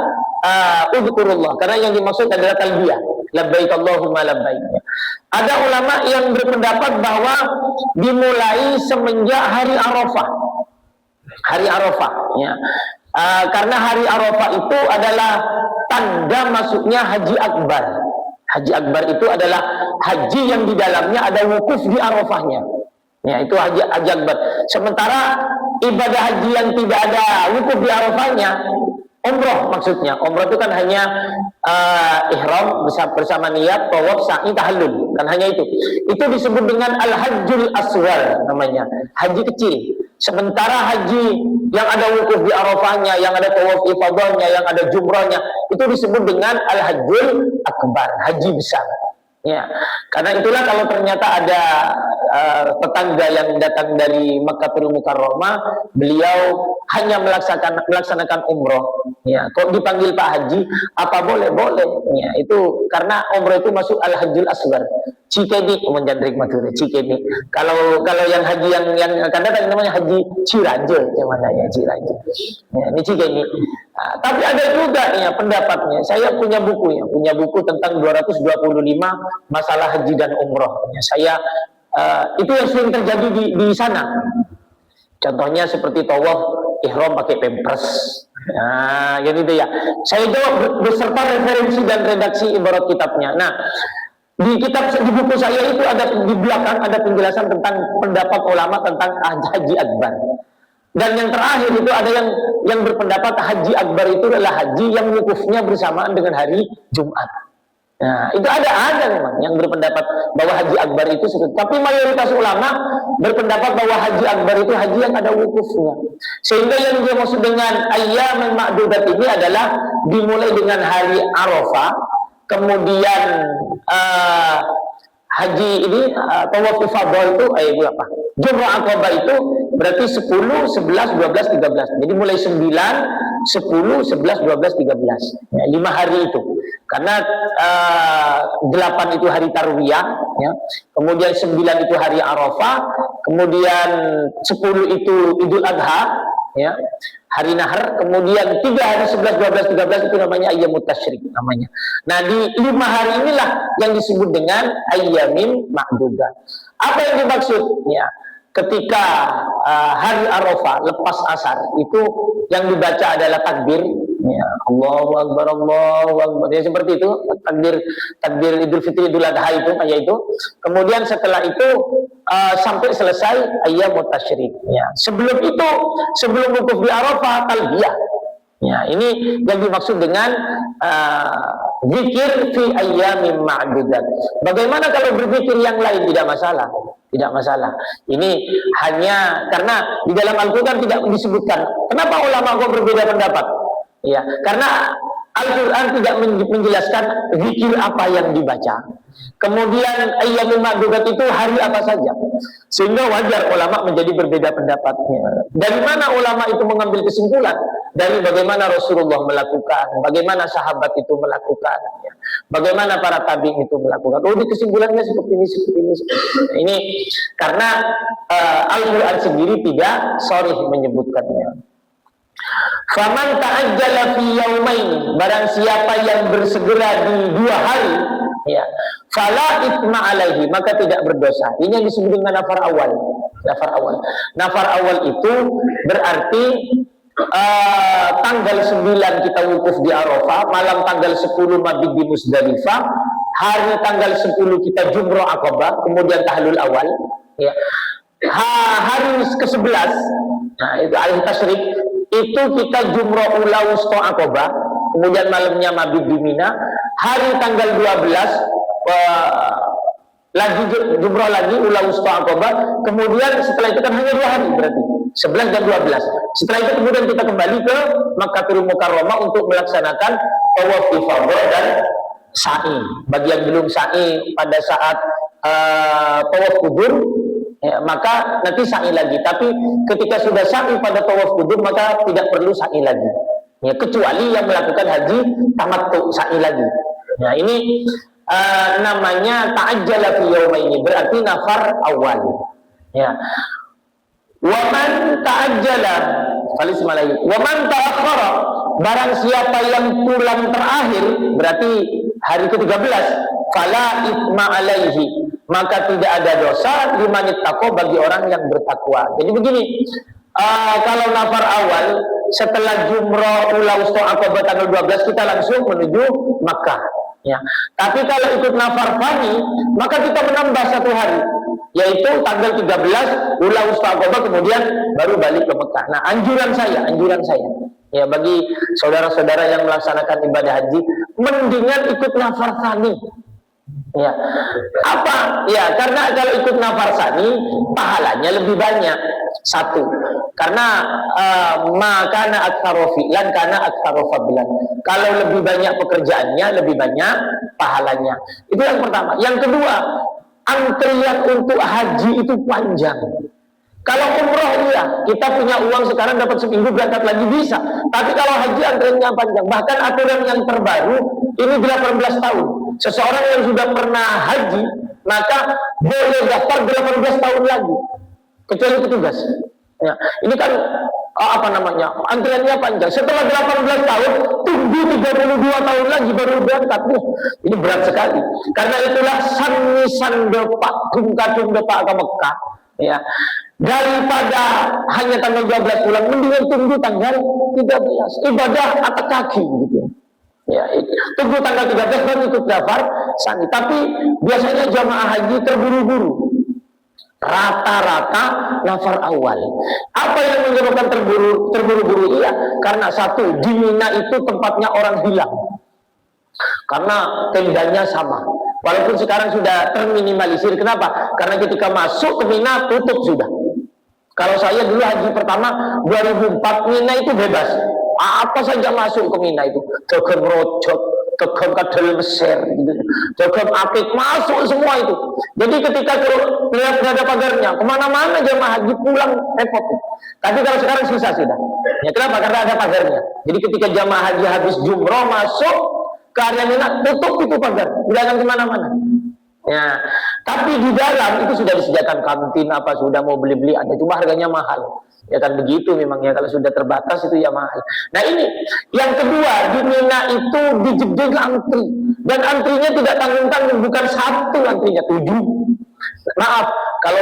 udhkurullah, karena yang dimaksud adalah talbiyah labbaik Allahumma labbaik. Ada ulama yang berpendapat bahwa dimulai semenjak hari Arafah. Hari Arafah, ya. Karena hari Arafah itu adalah tanda masuknya Haji Akbar. Haji Akbar itu adalah haji yang di dalamnya ada wukuf di Arafahnya. Ya, itu haji Akbar. Sementara ibadah haji yang tidak ada wukuf di Arafahnya, umroh maksudnya. Umroh itu kan hanya ihram bersama niat, tawaf, sa'i, tahallul. Kan hanya itu. Itu disebut dengan al-hajjul aswar namanya. Haji kecil. Sementara haji yang ada wukuf di Arafahnya, yang ada tawaf ifadahnya, yang ada jumrahnya, itu disebut dengan al-hajjul akbar, haji besar. Ya, karena itulah kalau ternyata ada tetangga yang datang dari Makkahul Mukarramah, beliau hanya melaksanakan umroh. Ya, kok dipanggil Pak Haji? Apa boleh? Boleh. Ya, itu karena umroh itu masuk al-hajjul asghar. Cikeni, menjandrik Madura, Cikeni. Kalau yang haji yang akan datang namanya Haji Ciraje, yang mana ya Ciraje. Ya, ini Cikeni. Nah, tapi ada juga ya pendapatnya. Saya punya buku tentang 225 masalah haji dan umroh. Ya, saya itu yang sering terjadi di sana. Contohnya seperti tawaf ihram pakai pampers. Nah, gitu ya. Saya jawab beserta referensi dan redaksi ibarat kitabnya. Nah, di buku saya itu ada di belakang ada penjelasan tentang pendapat ulama tentang haji akbar. Dan yang terakhir itu ada yang berpendapat haji akbar itu adalah haji yang wukufnya bersamaan dengan hari Jumat. Nah, itu ada memang yang berpendapat bahwa haji akbar itu seperti, tapi mayoritas ulama berpendapat bahwa haji akbar itu haji yang ada wukufnya. Sehingga yang dia maksud dengan ayyaman ma'dudat ini adalah dimulai dengan hari Arafah, kemudian haji ini tawaf ifadah itu berapa? Jumrah Aqabah itu berarti 10, 11, 12, 13. Jadi mulai 9, 10, 11, 12, 13. Ya, 5 hari itu. Karena 8 itu hari Tarwiyah, ya. Kemudian 9 itu hari Arafah, kemudian 10 itu Idul Adha, ya, hari Nahar, kemudian 3 hari 11, 12, 13 itu namanya ayyamut tasyrik namanya. Nah, di 5 hari inilah yang disebut dengan ayyamin ma'dudat. Apa yang dimaksud? Ya, ketika hari Arafah lepas asar itu yang dibaca adalah takbir, ya, Allahu Akbar, Allahu Akbar, ya, seperti itu takbir Idul Fitri, Idul Adha itu kayak itu. Kemudian setelah itu sampai selesai ayyamut tasyrik. Ya, sebelum itu, sebelum wukuf di Arafah, talbiyah. Ya, ini yang dimaksud dengan zikir fi ayyamin ma'dudat. Bagaimana kalau berzikir yang lain? Tidak masalah. Tidak masalah. Ini hanya karena di dalam Al-Quran tidak disebutkan. Kenapa ulama kok berbeda pendapat? Ya, karena Al-Quran tidak menjelaskan zikir apa yang dibaca. Kemudian ayyamul ma'dudat itu hari apa saja. Sehingga wajar ulama menjadi berbeda pendapatnya. Dari mana ulama itu mengambil kesimpulan? Dari bagaimana Rasulullah melakukan, bagaimana sahabat itu melakukan, ya. Bagaimana para tabi'in itu melakukan. Oh, di kesimpulannya seperti ini, seperti ini, seperti ini. Ini karena Al-Quran sendiri tidak sharih menyebutkannya. Faman ta'ajjala fi yaumain, barang siapa yang bersegera di 2 hari, ya, fala itsma alaihi, maka tidak berdosa. Ini yang disebut dengan nafar awal. Nafar awal. Nafar awal itu berarti tanggal 9 kita wukuf di Arafah, malam tanggal 10 mabit di Musdalifah, hari tanggal 10 kita Jumrah Aqabah, kemudian tahlul awal, ya. Hari ke-11, nah itu al tasyrik, itu kita Jumrah ula wusta Aqabah, kemudian malamnya mabit di Mina, hari tanggal 12 lagi Jumrah lagi ula wusta Aqabah, kemudian setelah itu kan hanya 2 hari berarti 11 dan 12. Setelah itu kemudian kita kembali ke Makkahul Mukarramah untuk melaksanakan tawaf ifadah dan sa'i. Bagi yang belum sa'i pada saat tawaf kudur, ya, maka nanti sa'i lagi. Tapi ketika sudah sa'i pada tawaf kudur, maka tidak perlu sa'i lagi. Ya, kecuali yang melakukan haji tamattu, sa'i lagi. Nah, ini namanya ta'ajjala fi yaumaini, berarti nafar awal. Ya. Waman ta'ajjala, waman ta'akhkhara, barang siapa yang pulang terakhir, berarti hari ke-13, fala itsma alaihi, maka tidak ada dosa liman ittaqo, bagi orang yang bertakwa. Jadi begini, kalau nafar awal setelah Jumrah ula wusta Aqabah tanggal 12 kita langsung menuju Makkah, ya. Tapi kalau ikut nafar fani, maka kita menambah 1 hari, yaitu tanggal 13 ula wusta Aqabah, kemudian baru balik ke Mekah. Nah, anjuran saya ya, bagi saudara-saudara yang melaksanakan ibadah haji, mendingan ikut nafar tsani. Ya. Apa? Ya, karena kalau ikut nafar tsani pahalanya lebih banyak. 1, karena makana aktsara fi'lan kana aktsara fadlan. Kalau lebih banyak pekerjaannya, lebih banyak pahalanya. Itu yang pertama. Yang kedua, antrian untuk haji itu panjang. Kalau umroh, iya, kita punya uang sekarang dapat seminggu berangkat lagi bisa. Tapi kalau haji antriannya panjang. Bahkan aturan yang terbaru ini 18 tahun. Seseorang yang sudah pernah haji maka boleh daftar 18 tahun lagi, kecuali petugas. Ya, ini kan antriannya panjang. Setelah 18 tahun tunggu 32 tahun lagi baru berangkat. Ini berat sekali. Karena itulah sanisan depak tungkatung depak ke Mekah, ya. Daripada hanya tanggal 12 bulan, mendingan tunggu tanggal 13. Ibadah atas kaki gitu. Ya, tunggu tanggal 13 baru ikut daftar sani. Tapi biasanya jamaah haji terburu-buru. Rata-rata nafar awal. Apa yang menyebabkan terburu-buru? Iya, karena satu, di Mina itu tempatnya orang hilang. Karena tendanya sama. Walaupun sekarang sudah terminimalisir. Kenapa? Karena ketika masuk ke Mina tutup sudah. Kalau saya dulu haji pertama 2004, Mina itu bebas. Apa saja masuk ke Mina itu. Joget rojok, joget kadal Mesir, gitu. Joget akik, masuk semua itu. Jadi ketika lihat nggak ada pagarnya, kemana-mana jemaah haji pulang repot. Tapi kalau sekarang susah sudah. Ya kenapa? Karena ada pagarnya. Jadi ketika jemaah haji habis jumroh masuk ke area Mina, tutup itu pagar, jangan kemana-mana. Ya, tapi di dalam itu sudah disediakan kantin apa, sudah mau beli-beli ada, cuma harganya mahal. Ya kan begitu memang ya, kalau sudah terbatas itu ya mahal. Nah ini yang kedua, di Mina itu dijeding antri, dan antrinya tidak tanggung-tanggung, bukan satu antrinya 7. Maaf, kalau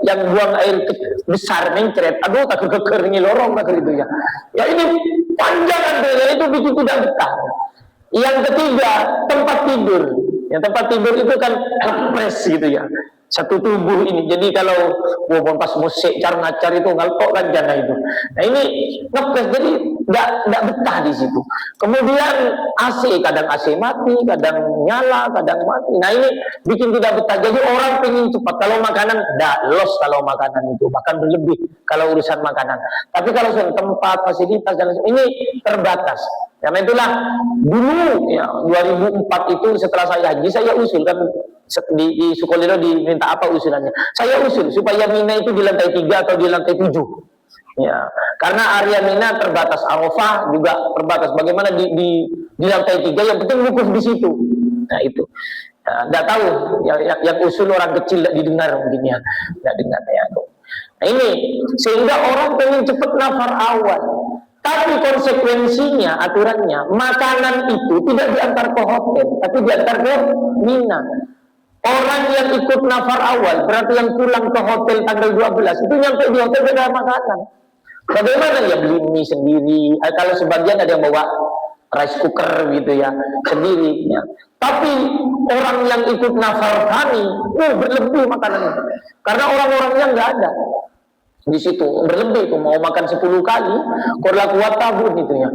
yang buang air besar mencret, aduh tak keker ini lorong tak gitu ya. Ya ini panjang antrinya, itu bikin tidak betah. Yang ketiga, tempat tidur. Yang tempat tidur itu kan ngepres gitu ya, satu tubuh ini. Jadi kalau pas musik ngacar itu ngalpok kan jana itu. Nah ini ngepres, jadi nggak betah di situ. Kemudian AC, kadang AC mati, kadang nyala, kadang mati. Nah ini bikin tidak betah. Jadi orang pengen cepat. Kalau makanan nggak los, kalau makanan itu makan berlebih kalau urusan makanan. Tapi kalau soal tempat, fasilitas dan ini terbatas. Karena itulah dulu ya 2004 itu setelah saya haji, saya usul kan di Sukolilo diminta apa usulannya. Saya usul supaya Mina itu di lantai 3 atau di lantai 7. Ya, karena area Mina terbatas, Arafah juga terbatas. Bagaimana di lantai 3, yang penting wukuf di situ. Nah itu. Enggak tahu yang usul orang kecil tidak didengar mungkin ya. Enggak dengar ya. Nah ini sehingga orang pengen cepat nafar awal. Tapi konsekuensinya, aturannya, makanan itu tidak diantar ke hotel, tapi diantar ke Mina. Orang yang ikut nafar awal, berarti yang pulang ke hotel tanggal 12, itu nyampe di hotel beda makanan. Bagaimana ya, beli mie sendiri, kalau sebagian ada yang bawa rice cooker gitu ya, sendiri ya. Tapi orang yang ikut nafar thani, berlebih makanannya. Karena orang-orangnya nggak ada. Di situ berlebih, mau makan 10 kali, kurang kuat tabun itu ya.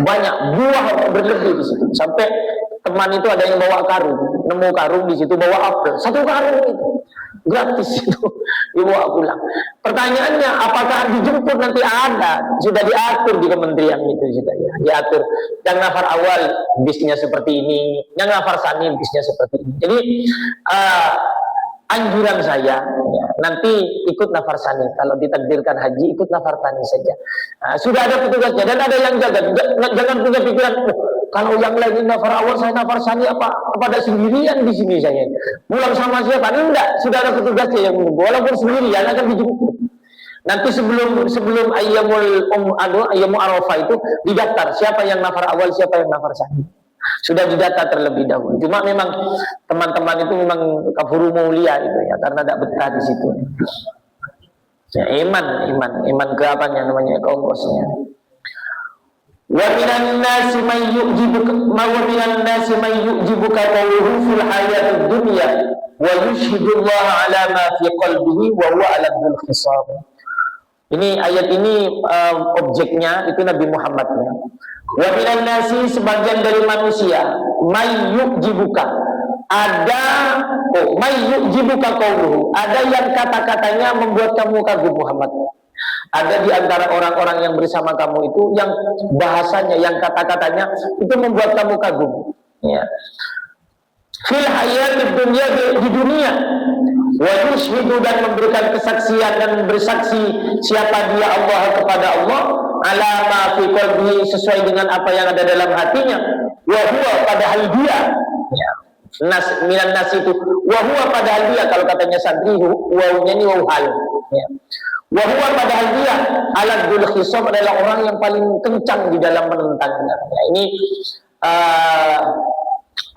Banyak buah berlebih di situ. Sampai teman itu ada yang bawa karung, nemu karung di situ bawa apel, 1 karung itu gratis itu dibawa pulang. Pertanyaannya, apakah dijemput nanti? Ada, sudah diatur di kementerian itu sudah ya, diatur. Yang nafar awal bisnya seperti ini, yang nafar sani bisnya seperti ini. Jadi anjuran saya ya, nanti ikut nafar sani. Kalau ditakdirkan haji, ikut nafar tani saja. Sudah ada petugasnya dan ada yang jaga. Jangan punya pikiran, kalau yang lain nafar awal, saya nafar sani apa ada sendirian di sini saya. Pulang sama siapa? Enggak, sudah ada petugasnya yang menunggu. Walaupun sendirian akan dijemput. Nanti sebelum ayyamul Arafah itu didaftar siapa yang nafar awal, siapa yang nafar sani. Sudah didata terlebih dahulu. Cuma memang teman-teman itu memang kafuru mulia itu ya, karena tidak betah di situ. Ya, iman ke apanya namanya, ke ongkosnya. Wa minan nasi may yu'jibuka qawluhu fil hayatid dunya wa yushhidullaha ala ma fi qalbihi wa huwa ala dzul khisam. Ini ayat ini objeknya itu Nabi Muhammad ya. Wa minan nasi, sebagian dari manusia, may yu'jibuka, ada may yu'jibuka qawluhu, ada yang kata-katanya membuat kamu kagum Muhammad. Ada di antara orang-orang yang bersama kamu itu yang bahasanya, yang kata-katanya itu membuat kamu kagum ya. Fil hayatid dunya, di dunia, wa yushhidu, dan memberikan kesaksian dan bersaksi siapa dia Allah kepada Allah, ala ma fi qalbihi, sesuai dengan apa yang ada dalam hatinya, wa huwa, padahal dia ya. Minan nas itu wa huwa, padahal dia, kalau katanya santri wawunya ini waw hal ya. Wa huwa, padahal dia aladul khisam, adalah orang yang paling kencang di dalam menentangnya ya. Ini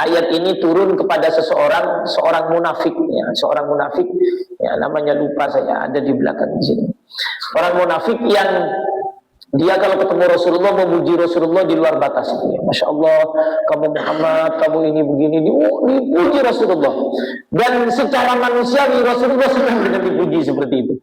ayat ini turun kepada seorang munafik ya, seorang munafik ya, namanya lupa saya, ada di belakang di sini. Orang munafik yang Dia kalau ketemu Rasulullah memuji Rasulullah di luar batas. Masya Allah, kamu Muhammad, kamu ini begini, dipuji Rasulullah. Dan secara manusiawi Rasulullah senang dengan dipuji seperti itu.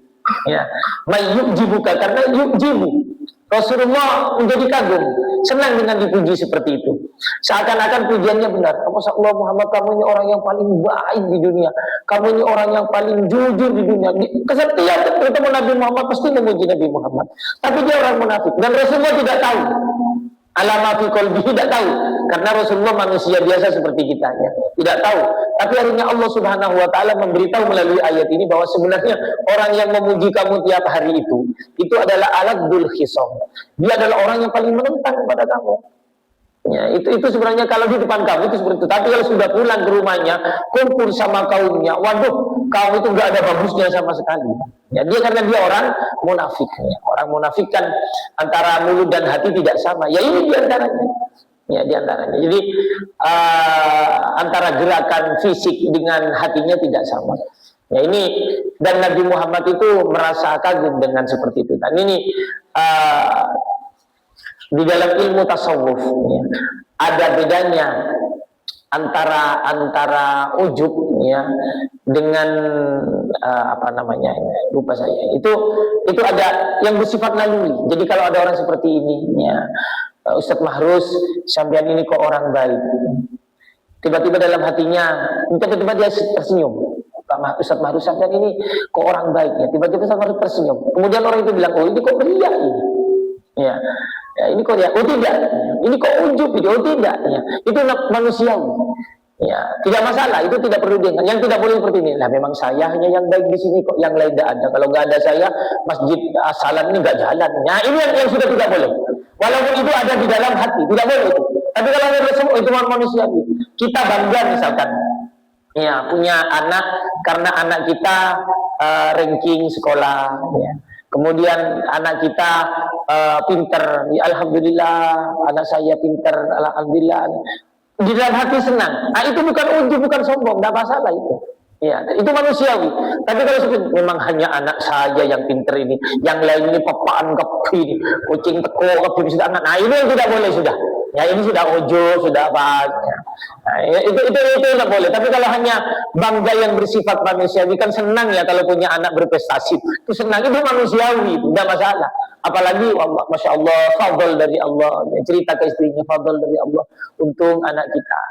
Ya, mayyubjibuka, karena yubjibu. Rasulullah menjadi kagum, senang dengan dipuji seperti itu. Seakan-akan pujiannya benar. Masya Allah Muhammad, kamu ini orang yang paling baik di dunia. Kamu ini orang yang paling jujur di dunia. Setiap ketemu Nabi Muhammad pasti memuji Nabi Muhammad. Tapi dia orang munafik. Dan Rasulullah tidak tahu. Alama fi qalbihi, tidak tahu. Karena Rasulullah manusia biasa seperti kita, ya. Tidak tahu. Tapi akhirnya Allah Subhanahu wa taala memberitahu melalui ayat ini bahwa sebenarnya orang yang memuji kamu tiap hari itu adalah aladul khisam. Dia adalah orang yang paling menentang kepada kamu. Ya, itu sebenarnya kalau di depan kamu itu seperti itu. Tapi kalau sudah pulang ke rumahnya, kumpul sama kaumnya, waduh, kamu itu nggak ada bagusnya sama sekali. Ya, karena dia orang munafik. Ya. Orang munafik kan antara mulut dan hati tidak sama. Ya ini diantaranya. Ya diantaranya. Jadi antara gerakan fisik dengan hatinya tidak sama. Ya ini, dan Nabi Muhammad itu merasa kagum dengan seperti itu. Dan ini di dalam ilmu tasawuf, ya, ada bedanya antara ujub, ya, dengan apa namanya, lupa saya. Itu ada yang bersifat naluri. Jadi kalau ada orang seperti ini, ya, Ustadz Mahrus, sampean ini kok orang baik. Tiba-tiba dalam hatinya, tiba-tiba dia tersenyum. Ustadz Mahrus, sampean ini kok orang baik, ya. Tiba-tiba Ustadz Mahrus tersenyum. Kemudian orang itu bilang, oh ini kok beria ini. Ya. Ya, ini kok ya, oh tidak, ini kok ujub, oh tidak, ya. Itu manusiawi, ya, tidak masalah, itu tidak perlu diingat. Yang tidak boleh seperti ini, nah memang saya hanya yang baik di sini kok, yang lain tidak ada. Kalau nggak ada saya, masjid salam ini nggak jalan. Nah ini yang sudah tidak boleh. Walaupun itu ada di dalam hati, tidak boleh itu. Tapi kalau ada semua itu manusiawi. Kita bangga misalkan, ya, punya anak karena anak kita ranking sekolah, ya. Kemudian anak kita pinter, ya, alhamdulillah anak saya pinter, alhamdulillah. Di dalam hati senang. Nah, itu bukan ujub, bukan sombong, tidak masalah itu. Ya, itu manusiawi. Tapi kalau memang hanya anak saya yang pinter ini, yang lain ini papaan kepi, kucing teko kepi sudah anak. Nah, ini yang tidak boleh sudah. Ya ini sudah ujub, sudah apa? Nah, itu tidak boleh. Tapi kalau hanya bangga yang bersifat manusiawi, kan senang ya kalau punya anak berprestasi. Itu senang, itu manusiawi, tidak masalah. Apalagi Allah, masya Allah, fadl dari Allah. Ya, cerita ke istrinya, fadl dari Allah. Untung anak kita.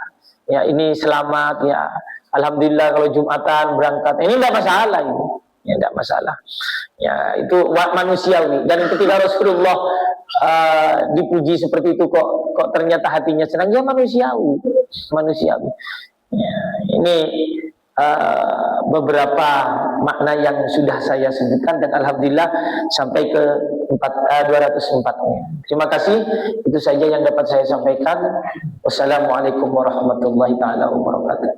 Ya ini selamat ya. Alhamdulillah kalau Jumatan berangkat. Ini tidak masalah ini. Ya tidak masalah. Ya itu manusiawi. Dan ketika Rasulullah dipuji seperti itu kok ternyata hatinya senang, ya manusiawi. Ya, ini beberapa makna yang sudah saya sebutkan dan alhamdulillah sampai ke 204-nya. Terima kasih, itu saja yang dapat saya sampaikan. Wassalamualaikum warahmatullahi taala wabarakatuh.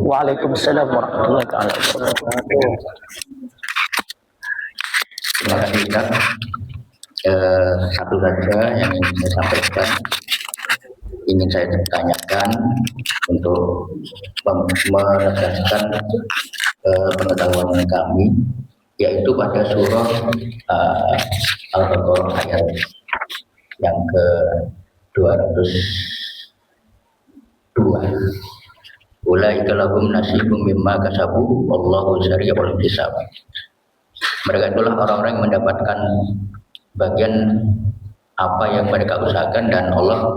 Waalaikumsalam warahmatullahi wabarakatuh. Terima kasih Ustaz. Satu saja yang ingin saya sampaikan, ingin saya tanyakan untuk menegaskan pengetahuan kami, yaitu pada surah Al-Baqarah ayat yang ke 202. Ulaika lahum nasibum mimma kasabu wallahu sari'ul hisab. Mereka itulah orang-orang yang mendapatkan bagian apa yang mereka usahakan dan Allah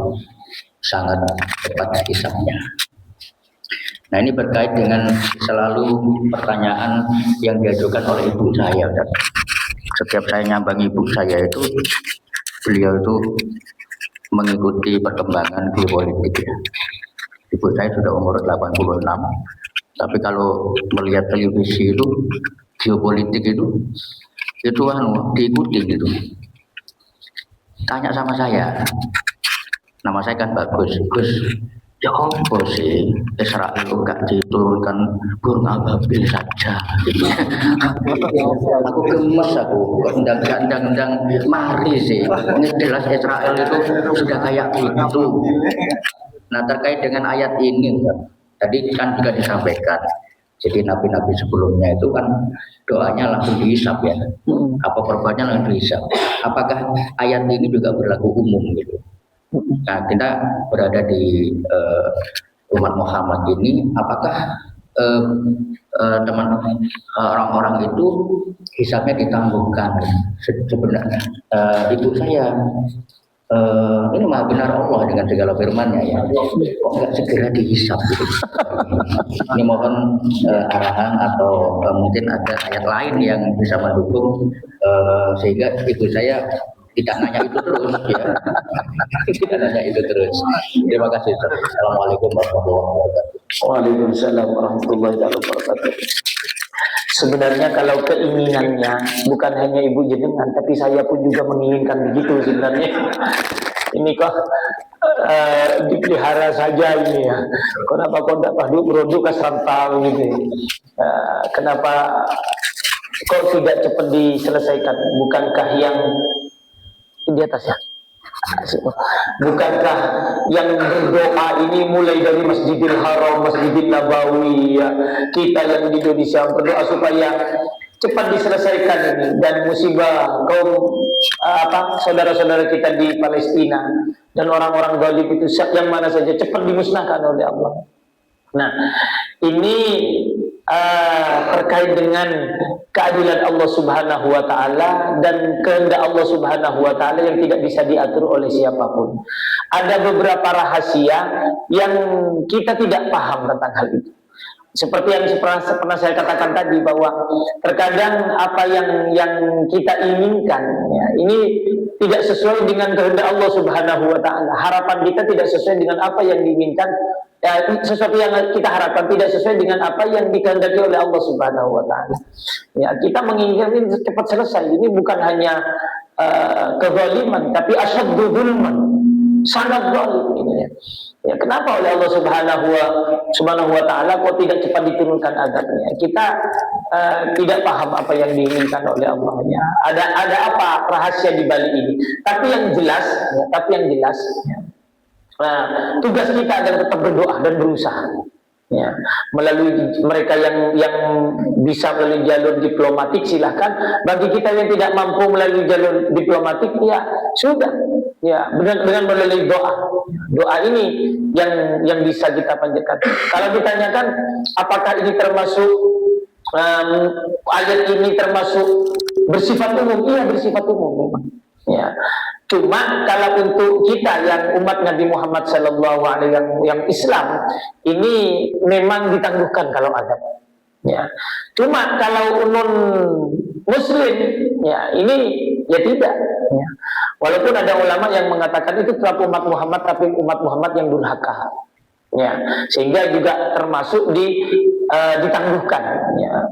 sangat cepat hisabnya. Nah ini berkait dengan selalu pertanyaan yang diajukan oleh ibu saya. Setiap saya nyambangi ibu saya itu, beliau itu mengikuti perkembangan geopolitik ya. Ibu saya sudah umur 86, tapi kalau melihat televisi itu geopolitik itu diikuti gitu. Tanya sama saya, nama saya kan bagus, Gus, ya apa sih Israel enggak diturunkan burung ababil saja. Aku gemes aku kok ndang mari sih. Ini jelas Israel itu sudah kayak gitu. Nah terkait dengan ayat ini tadi kan juga disampaikan. Jadi nabi-nabi sebelumnya itu kan doanya langsung dihisap ya. Apa perbuatannya langsung dihisap. Apakah ayat ini juga berlaku umum gitu? Nah kita berada di umat Muhammad ini, apakah teman orang-orang itu hisapnya ditangguhkan? Sebenarnya ibu saya ini maha benar Allah dengan segala firman-Nya ya, kok nggak segera dihisap gitu. Ini mohon arahan atau mungkin ada ayat lain yang bisa mendukung sehingga ibu saya tidak nanya itu terus ya. Tidak nanya itu terus. Terima kasih. Assalamualaikum warahmatullahi wabarakatuh. Waalaikumsalam warahmatullahi wabarakatuh. Sebenarnya kalau keinginannya bukan hanya ibu jenengan, tapi saya pun juga menginginkan begitu sebenarnya. Ini kok dipelihara saja ini ya. Kenapa kok tidak produk kasantau gitu? Kenapa kok tidak cepat diselesaikan? Bukankah yang di atas ya? Bukankah yang berdoa ini mulai dari Masjidil Haram, Masjidil Nabawi ya, kita yang di Indonesia berdoa supaya cepat diselesaikan ini, dan musibah kaum saudara-saudara kita di Palestina dan orang-orang zalim itu yang mana saja cepat dimusnahkan oleh Allah. Nah, ini terkait dengan keadilan Allah Subhanahu wa taala dan kehendak Allah Subhanahu wa taala yang tidak bisa diatur oleh siapapun. Ada beberapa rahasia yang kita tidak paham tentang hal itu. Seperti yang pernah saya katakan tadi, bahwa terkadang apa yang kita inginkan ya, ini tidak sesuai dengan kehendak Allah Subhanahu wa taala. Harapan kita tidak sesuai dengan apa yang diinginkan. Ya, sesuatu yang kita harapkan tidak sesuai dengan apa yang dikehendaki oleh Allah Subhanahu wa taala. Ya, kita menginginkan ini cepat selesai. Ini bukan hanya kezaliman, tapi asyaddu dzulman. Sangat zalim ini ya. Ya, kenapa oleh Allah Subhanahu wa taala kok tidak cepat diturunkan azabnya? Kita tidak paham apa yang diinginkan oleh Allah ya. Ada apa rahasia di balik ini? Tapi yang jelas ya, tugas kita adalah tetap berdoa dan berusaha ya, melalui mereka yang bisa melalui jalur diplomatik silahkan. Bagi kita yang tidak mampu melalui jalur diplomatik ya sudah ya, dengan melalui doa ini yang bisa kita panjatkan. Kalau ditanyakan apakah ini termasuk ayat ini termasuk bersifat umum, iya bersifat umum memang ya. Cuma kalau untuk kita yang umat Nabi Muhammad SAW yang Islam ini memang ditangguhkan kalau azab. Ya. Cuma kalau non Muslim ya ini ya tidak. Ya. Walaupun ada ulama yang mengatakan itu tetap umat Muhammad, tapi umat Muhammad yang durhaka. Ya. Sehingga juga termasuk ditangguhkan. Ya.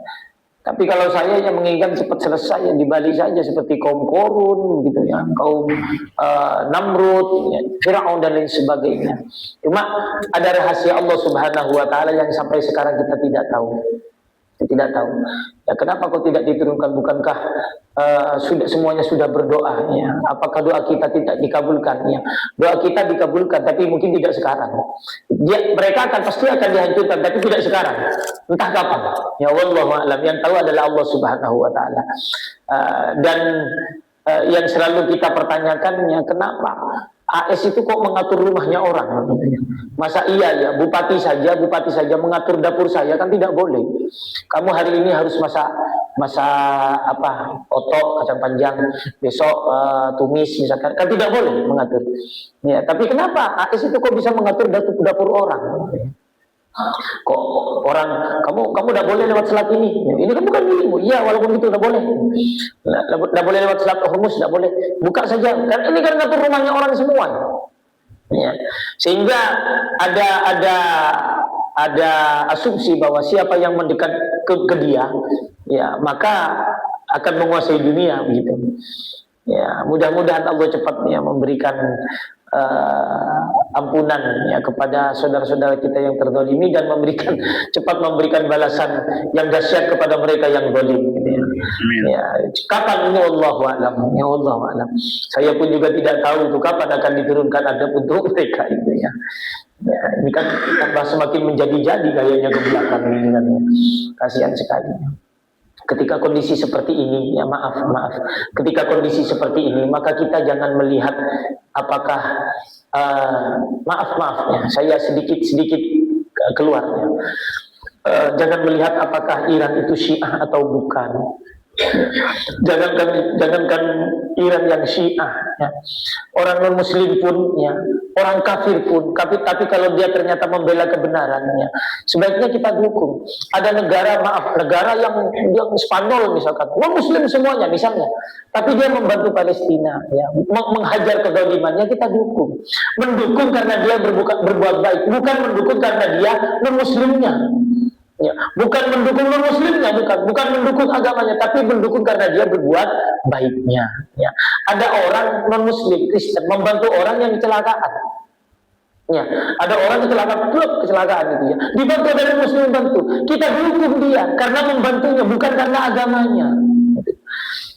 Tapi kalau saya yang menginginkan cepat selesai yang di Bali saja, seperti kaum Korun gitu ya, kaum Namrud, ya, Firaun dan lain sebagainya. Cuma ada rahasia Allah Subhanahu wa taala yang sampai sekarang kita tidak tahu. Tidak tahu. Ya, kenapa kok tidak diturunkan? Bukankah semuanya sudah berdoa ya? Apakah doa kita tidak dikabulkan ya? Doa kita dikabulkan tapi mungkin tidak sekarang. Mereka pasti akan dihancurkan tapi tidak sekarang. Entah kapan. Ya wallahu a'lam. Yang tahu adalah Allah Subhanahu wa taala. Dan yang selalu kita pertanyakannya, kenapa AS itu kok mengatur rumahnya orang? Masa iya ya bupati saja mengatur dapur saya, kan tidak boleh. Kamu hari ini harus masak otok kacang panjang, besok tumis misalkan, kan tidak boleh mengatur. Ya, tapi kenapa AS itu kok bisa mengatur dapur orang? Kok orang kamu tidak boleh lewat selat ini kan bukan milikmu. Iya, walaupun itu tidak boleh. Tidak boleh lewat selat Hormuz, tidak boleh. Buka saja, kan ini kan ngatur rumahnya orang semua. Ya. Sehingga ada asumsi bahwa siapa yang mendekat ke dia, ya maka akan menguasai dunia begitu. Ya, mudah-mudahan Allah cepat ya memberikan ampunan ya kepada saudara-saudara kita yang terzalimi dan cepat memberikan balasan yang dahsyat kepada mereka yang zalim gitu ya. Ya, kapan ini Allahu a'lam. Ya Allahu a'lam. Saya pun juga tidak tahu itu kapan akan diturunkan adab untuk mereka itu ya. Ya, ini kan tambah semakin menjadi-jadi kayaknya ke belakang ini kan. Ya. Kasihan sekali. Ketika kondisi seperti ini, ya maaf, ketika kondisi seperti ini, maka kita jangan melihat apakah maaf ya, saya sedikit keluar ya. Jangan melihat apakah Iran itu Syiah atau bukan. Jangankan Iran yang Syiah ya. Orang non muslim pun ya, orang kafir pun tapi kalau dia ternyata membela kebenarannya, sebaiknya kita dukung. Ada negara yang dia Spanyol misalkan, non muslim semuanya misalnya, tapi dia membantu Palestina ya, menghajar kezalimannya, kita dukung. Mendukung karena dia berbuat baik, bukan mendukung karena dia non muslimnya. Ya, bukan mendukung non muslimnya, bukan mendukung agamanya, tapi mendukung karena dia berbuat baiknya. Ya, ada orang non muslim Kristen membantu orang yang kecelakaan. Ya, ada orang kecelakaan itu ya, dibantu dari muslim bantu. Kita dukung dia karena membantunya, bukan karena agamanya.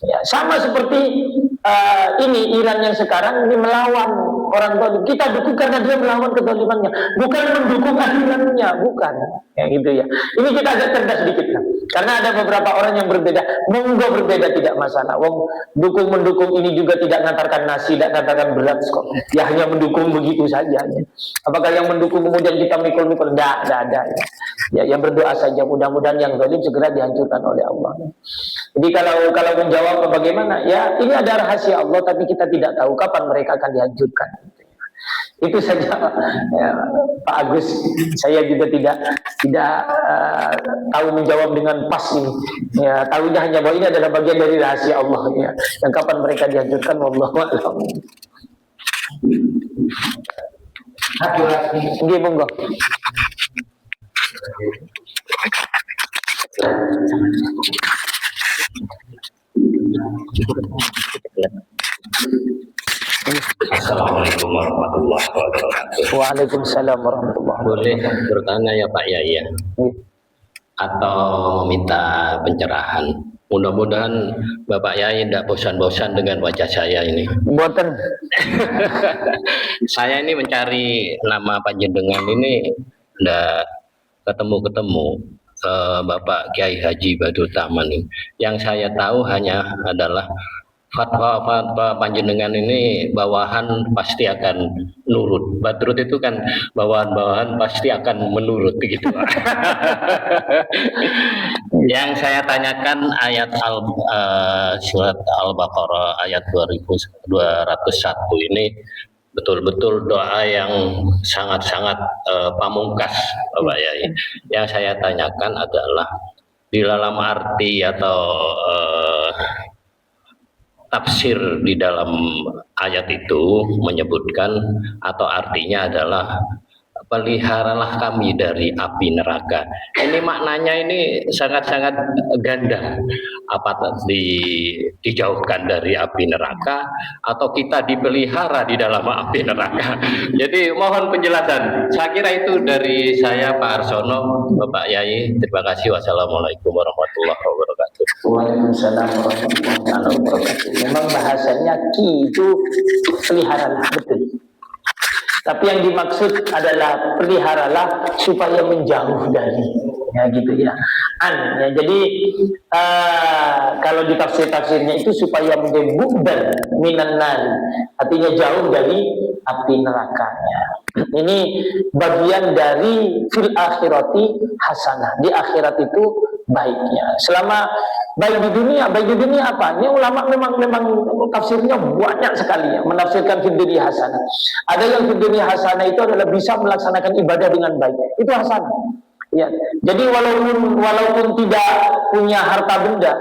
Ya, sama seperti ini Iran yang sekarang ini melawan orang zalim. Kita dukung karena dia melawan kezalimannya, bukan mendukung alirannya, bukan. Ya gitu ya. Ini kita agak cerdas sedikit kan. Karena ada beberapa orang yang berbeda. Monggo berbeda tidak masalah. Wong mendukung ini juga tidak ngantarkan nasi, tidak ngantarkan berat kok. Ya hanya mendukung begitu saja. Ya. Apakah yang mendukung kemudian kita mikul-mikul? Tidak ada. Ya, yang berdoa saja mudah-mudahan yang zalim segera dihancurkan oleh Allah. Jadi kalau menjawab bagaimana? Ya ini ada rahasia Allah, tapi kita tidak tahu kapan mereka akan dihancurkan. Itu saja ya, Pak Agus. Saya juga tidak tahu menjawab dengan pas ini. Ya, tahunya hanya bahwa ini adalah bagian dari rahasia Allah ya. Dan kapan mereka dihancurkan, wallahu a'lam. Nggih, monggo. Assalamualaikum warahmatullahi wabarakatuh. Waalaikumsalam warahmatullahi wabarakatuh. Boleh bertanya ya Pak Yai ya? Atau meminta pencerahan. Mudah-mudahan Bapak Yai tidak bosan-bosan dengan wajah saya ini. Buatan. Saya ini mencari nama panjenengan ini tidak ketemu. Bapak Kiai Haji Badrut Taman ini. Yang saya tahu hanya adalah fatwa panjenengan ini bawahan pasti akan nurut. Badrut itu kan bawahan pasti akan menurut begitu. Yang saya tanyakan ayat surat Al-Baqarah ayat 2101 ini betul-betul doa yang sangat-sangat pamungkas, Bapak Yai. Yang saya tanyakan adalah di dalam arti atau tafsir di dalam ayat itu menyebutkan atau artinya adalah peliharalah kami dari api neraka. Ini maknanya ini sangat-sangat ganda. Apa dijauhkan dari api neraka atau kita dipelihara di dalam api neraka. Jadi mohon penjelasan. Saya kira itu dari saya Pak Arsono, Bapak Yai. Terima kasih. Wassalamualaikum warahmatullahi wabarakatuh. Waalaikumsalam warahmatullahi wabarakatuh. Memang bahasanya ki itu peliharalah, betul. Tapi yang dimaksud adalah peliharalah supaya menjauh dari, ya gitu ya. Ya, jadi kalau di tafsirnya itu supaya menjadi bu'dan minan nar, artinya jauh dari api nerakanya. Ini bagian dari fil akhirati hasanah. Di akhirat itu baiknya. Selama baik di dunia apa? Ini ulama memang tafsirnya banyak sekali ya, menafsirkan fid dunya hasanah. Ada yang fid dunya hasanah itu adalah bisa melaksanakan ibadah dengan baik. Itu hasanah. Ya. Jadi walaupun tidak punya harta benda,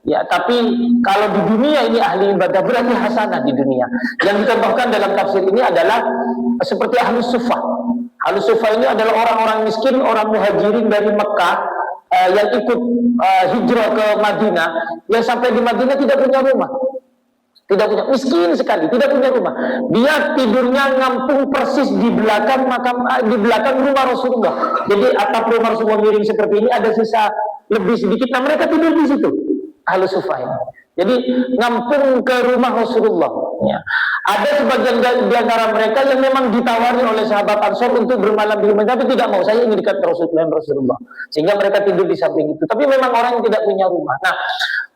ya, tapi kalau di dunia ini ahli ibadah berarti hasanah di dunia. Yang dicontohkan dalam tafsir ini adalah seperti ahli sufah. Ahli sufah ini adalah orang-orang miskin, orang muhajirin dari Mekah yang ikut hijrah ke Madinah, yang sampai di Madinah tidak punya rumah. Tidak punya, miskin sekali, tidak punya rumah. Dia tidurnya ngampung persis di belakang rumah Rasulullah. Jadi atap rumah Rasulullah miring seperti ini, ada sisa lebih sedikit. Nah, mereka tidur di situ, Ahlus Suffah ini. Jadi ngampung ke rumah Rasulullah. Ya. Ada sebagian di antara mereka yang memang ditawari oleh sahabat Ansor untuk bermalam di rumah, tapi tidak mau. Saya ingin dekat Rasulullah, sehingga mereka tidur di samping itu. Tapi memang orang yang tidak punya rumah. Nah,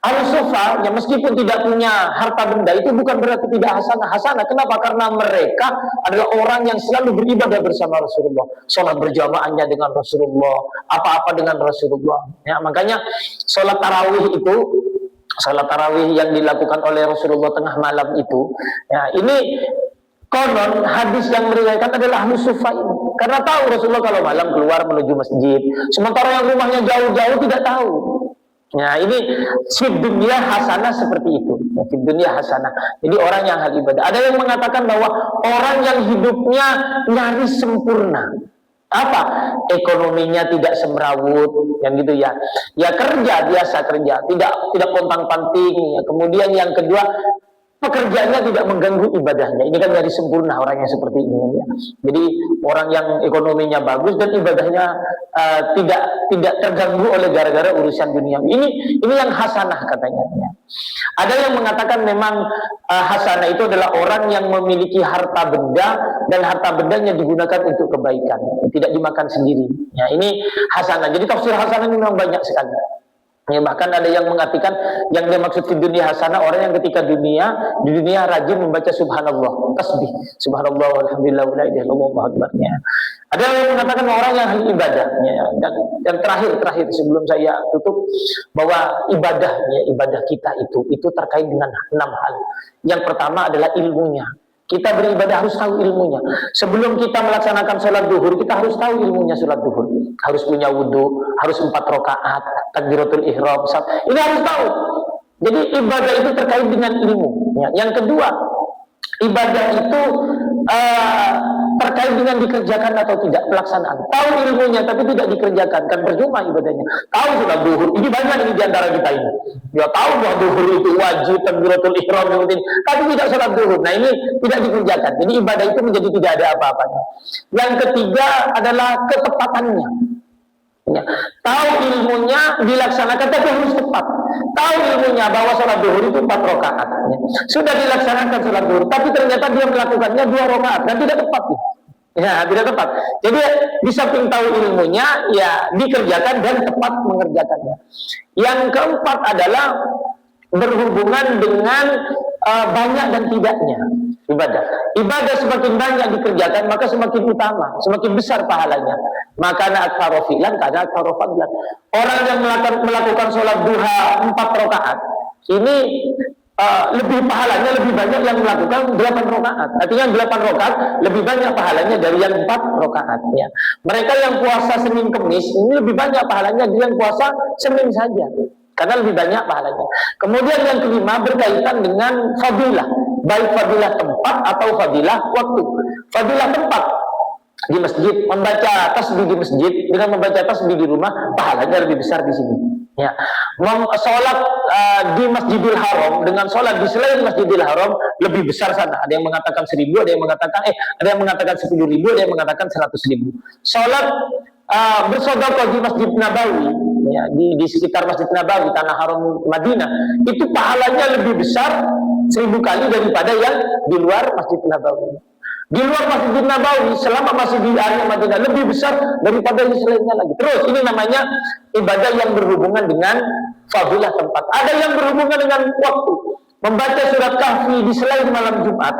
Ahlus Suffah, ya meskipun tidak punya harta benda, itu bukan berarti tidak hasanah. Kenapa? Karena mereka adalah orang yang selalu beribadah bersama Rasulullah. Sholat berjamaahnya dengan Rasulullah, apa-apa dengan Rasulullah. Ya, makanya sholat tarawih yang dilakukan oleh Rasulullah tengah malam itu, ya ini konon hadis yang meriwayatkan adalah Ahlus Suffah ini. Karena tahu Rasulullah kalau malam keluar menuju masjid, sementara yang rumahnya jauh-jauh tidak tahu. Ya, ini fid dunya hasanah seperti itu. Ya, fid dunya hasanah. Jadi orang yang ahli ibadah. Ada yang mengatakan bahwa orang yang hidupnya nyaris sempurna. Apa? Ekonominya tidak semrawut, yang gitu ya. Ya kerja biasa kerja, tidak pontang-panting. Ya. Kemudian yang kedua, pekerjaannya tidak mengganggu ibadahnya. Ini kan dari sempurna orang yang seperti ini ya. Jadi orang yang ekonominya bagus dan ibadahnya tidak terganggu oleh gara-gara urusan dunia. Ini yang hasanah katanya ya. Ada yang mengatakan memang hasanah itu adalah orang yang memiliki harta benda dan harta bendanya digunakan untuk kebaikan, tidak dimakan sendiri. Ya, ini hasanah. Jadi tafsir hasanah ini memang banyak sekali. Ya, bahkan ada yang mengatakan yang dimaksud di dunia hasanah orang yang ketika di dunia rajin membaca subhanallah, tasbih, subhanallah, alhamdulillah, la ilaha illallah, Allahu akbar. Ya. Ada yang mengatakan orang yang ahli ibadah. Ya. Dan terakhir sebelum saya tutup, bahwa ibadah kita itu terkait dengan 6 hal. Yang pertama adalah ilmunya. Kita beribadah harus tahu ilmunya. Sebelum kita melaksanakan sholat duhur, kita harus tahu ilmunya sholat duhur. Harus punya wudhu, harus 4 rakaat, takbiratul ihram. Ini harus tahu. Jadi ibadah itu terkait dengan ilmu. Ya. Yang kedua, ibadah itu terkait dengan dikerjakan atau tidak pelaksanaan. Tahu ilmunya tapi tidak dikerjakan, kan percuma ibadahnya. Tahu sholat duhur, ini banyak ini diantara kita ini. Dia tahu bahwa duhur itu wajib, takbiratul ihram, tapi tidak sholat duhur. Nah ini tidak dikerjakan. Jadi ibadah itu menjadi tidak ada apa-apanya. Yang ketiga adalah ketepatannya. Ya. Tahu ilmunya dilaksanakan tapi harus tepat. Tahu ilmunya bahwa sholat duhur itu 4 rakaat. Ya. Sudah dilaksanakan sholat duhur, tapi ternyata dia melakukannya 2 rakaat dan tidak tepat. Ya, tidak tepat. Jadi di samping tahu ilmunya, ya dikerjakan dan tepat mengerjakannya. Yang keempat adalah berhubungan dengan banyak dan tidaknya ibadah. Ibadah semakin banyak dikerjakan maka semakin utama, semakin besar pahalanya. Maka aktsara fi'lan kana aktsara fadlan. Orang yang melakukan sholat duha 4 rakaat ini lebih pahalanya lebih banyak yang melakukan 8 rakaat. Artinya 8 rakaat lebih banyak pahalanya dari yang 4 rakaat ya. Mereka yang puasa Senin Kemis ini lebih banyak pahalanya dari yang puasa Senin saja. Karena lebih banyak pahalanya. Kemudian yang kelima berkaitan dengan fadilah, baik fadilah tempat atau fadilah waktu. Fadilah tempat di masjid, membaca tasbih di masjid dengan membaca tasbih di rumah pahalanya lebih besar di sini. Ya, sholat di Masjidil Haram dengan sholat di selain Masjidil Haram lebih besar sana. Ada yang mengatakan 1000, ada yang mengatakan 10.000, ada yang mengatakan 100.000. Sholat bersedekah di Masjid Nabawi, ya, di sekitar Masjid Nabawi, tanah haram Madinah, itu pahalanya lebih besar 1000 kali daripada yang di luar Masjid Nabawi. Di luar Masjid Nabawi selama masih di area Madinah lebih besar daripada yang selainnya lagi. Terus ini namanya ibadah yang berhubungan dengan fadilah tempat. Ada yang berhubungan dengan waktu. Membaca surat Kahfi di selain malam Jumat.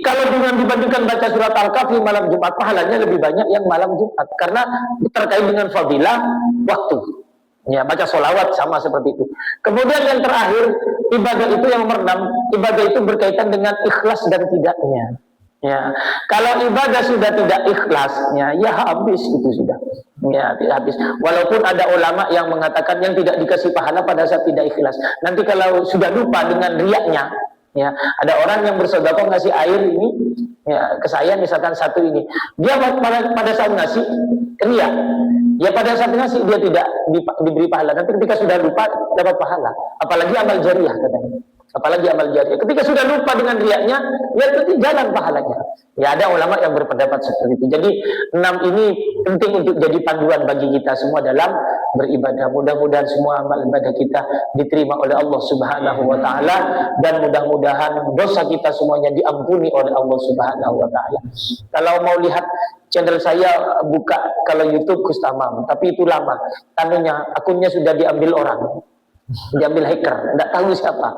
Kalau dengan dibandingkan baca surat Al-Kahfi malam Jumat, pahalanya lebih banyak yang malam Jumat karena terkait dengan fadilah waktu. Ya, baca sholawat sama seperti itu. Kemudian yang terakhir, ibadah itu yang nomor 6, ibadah itu berkaitan dengan ikhlas dan tidaknya. Ya, kalau ibadah sudah tidak ikhlas, ya habis itu sudah. Ya, tidak habis. Walaupun ada ulama yang mengatakan yang tidak dikasih pahala pada saat tidak ikhlas. Nanti kalau sudah lupa dengan riaknya, ya, ada orang yang bersedekah ngasih air ini, ya, ke saya misalkan satu ini, dia pada saat ngasih riak, ya pada saat ngasih dia tidak diberi pahala. Nanti ketika sudah lupa dapat pahala, apalagi amal jariah katanya. apalagi amal jariah. Ketika sudah lupa dengan riaknya, ya berarti jalan pahalanya. Ya ada ulama yang berpendapat seperti itu. Jadi 6 ini penting untuk jadi panduan bagi kita semua dalam beribadah. Mudah-mudahan semua amal ibadah kita diterima oleh Allah Subhanahu wa taala, dan mudah-mudahan dosa kita semuanya diampuni oleh Allah Subhanahu wa taala. Kalau mau lihat channel saya, buka kalau YouTube Kustamam, tapi itu lama. Akunnya sudah diambil orang. Diambil hacker, tidak tahu siapa.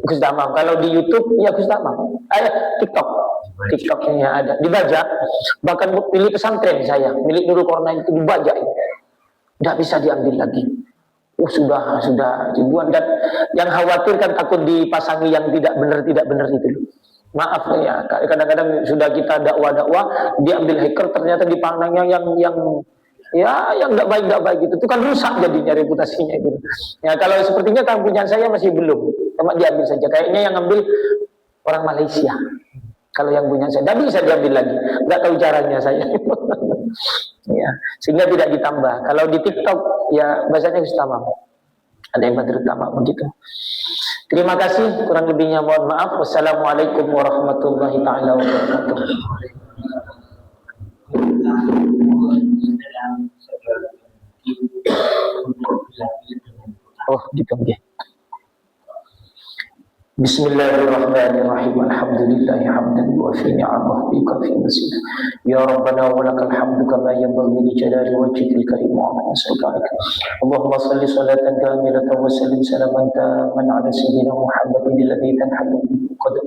Gus Damam. Kalau di YouTube ya Gus Damam. TikToknya ada, dibajak. Bahkan milik pesantren saya, milik Nurul Kornain itu dibajak. Tidak bisa diambil lagi. Sudah ribuan, dan yang khawatir kan takut dipasangi yang tidak benar itu. Maaf ya, kadang-kadang sudah kita dakwah diambil hacker, ternyata dipandangnya yang nggak baik gitu. Itu kan rusak jadinya reputasinya itu. Ya kalau sepertinya kampungan saya masih belum, cuma diambil saja. Kayaknya yang ngambil orang Malaysia. Kalau yang punya saya, tidak bisa diambil lagi. Nggak tahu caranya saya. Ya, sehingga tidak ditambah. Kalau di TikTok ya bahasanya utama. Ada yang terutama begitu. Terima kasih. Kurang lebihnya mohon maaf. Wassalamualaikum warahmatullahi taala wabarakatuh. Oh, gitu nggih. Bismillahirrahmanirrahim. Alhamdulillahi hamdan wa fi ni'amahu bika fi masjid. Ya Rabbana wa lakal hamdu kama yanbaghi li jalali wajhikal karim wa 'azimi sultanik. Allahumma shalli salatan kamilatan wa sallim salaman taman 'ala sayyidina Muhammadin alladhi tanhalu bihi qadr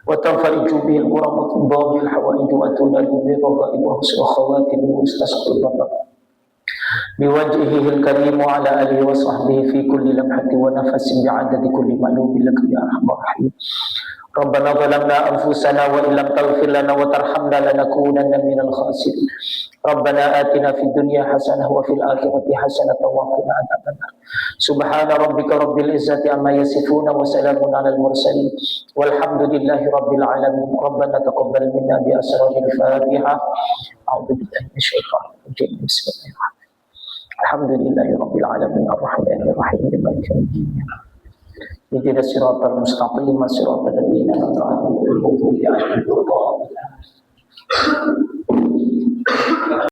wa tanfariju bihi al-qurabat wa al-hawaij wa tunadu bihi al-ghaib wa husnul khawatim wa istasqul barak. Biwajhihil karim wa ala alihi wa sahbihi fi kulli lamhati wa nafasin bi'adadi kulli ma'lumin laka ya arhamar rahim. Rabbana zalamna anfusana wa illam taghfir lana wa tarhamna lanakunanna minal khasirin. Rabbana atina fid dunya hasanah wa fil akhirati hasanah wa qina adzabannar. Subhana rabbika rabbil izzati amma yasifun wa salamun alal mursalin walhamdulillahi rabbil alamin. Rabbana taqabbal minna bi asraril Fatihah. A'udzu billahi minasyaitonir rajim. Bismillahirrahmanirrahim. Alhamdulillahi rabbil alamin arrahmanir rahim maliki yaumiddin. Ihdinas siratal mustaqim siratal ladzina an'amta 'alaihim ghairil maghdubi 'alaihim waladdallin.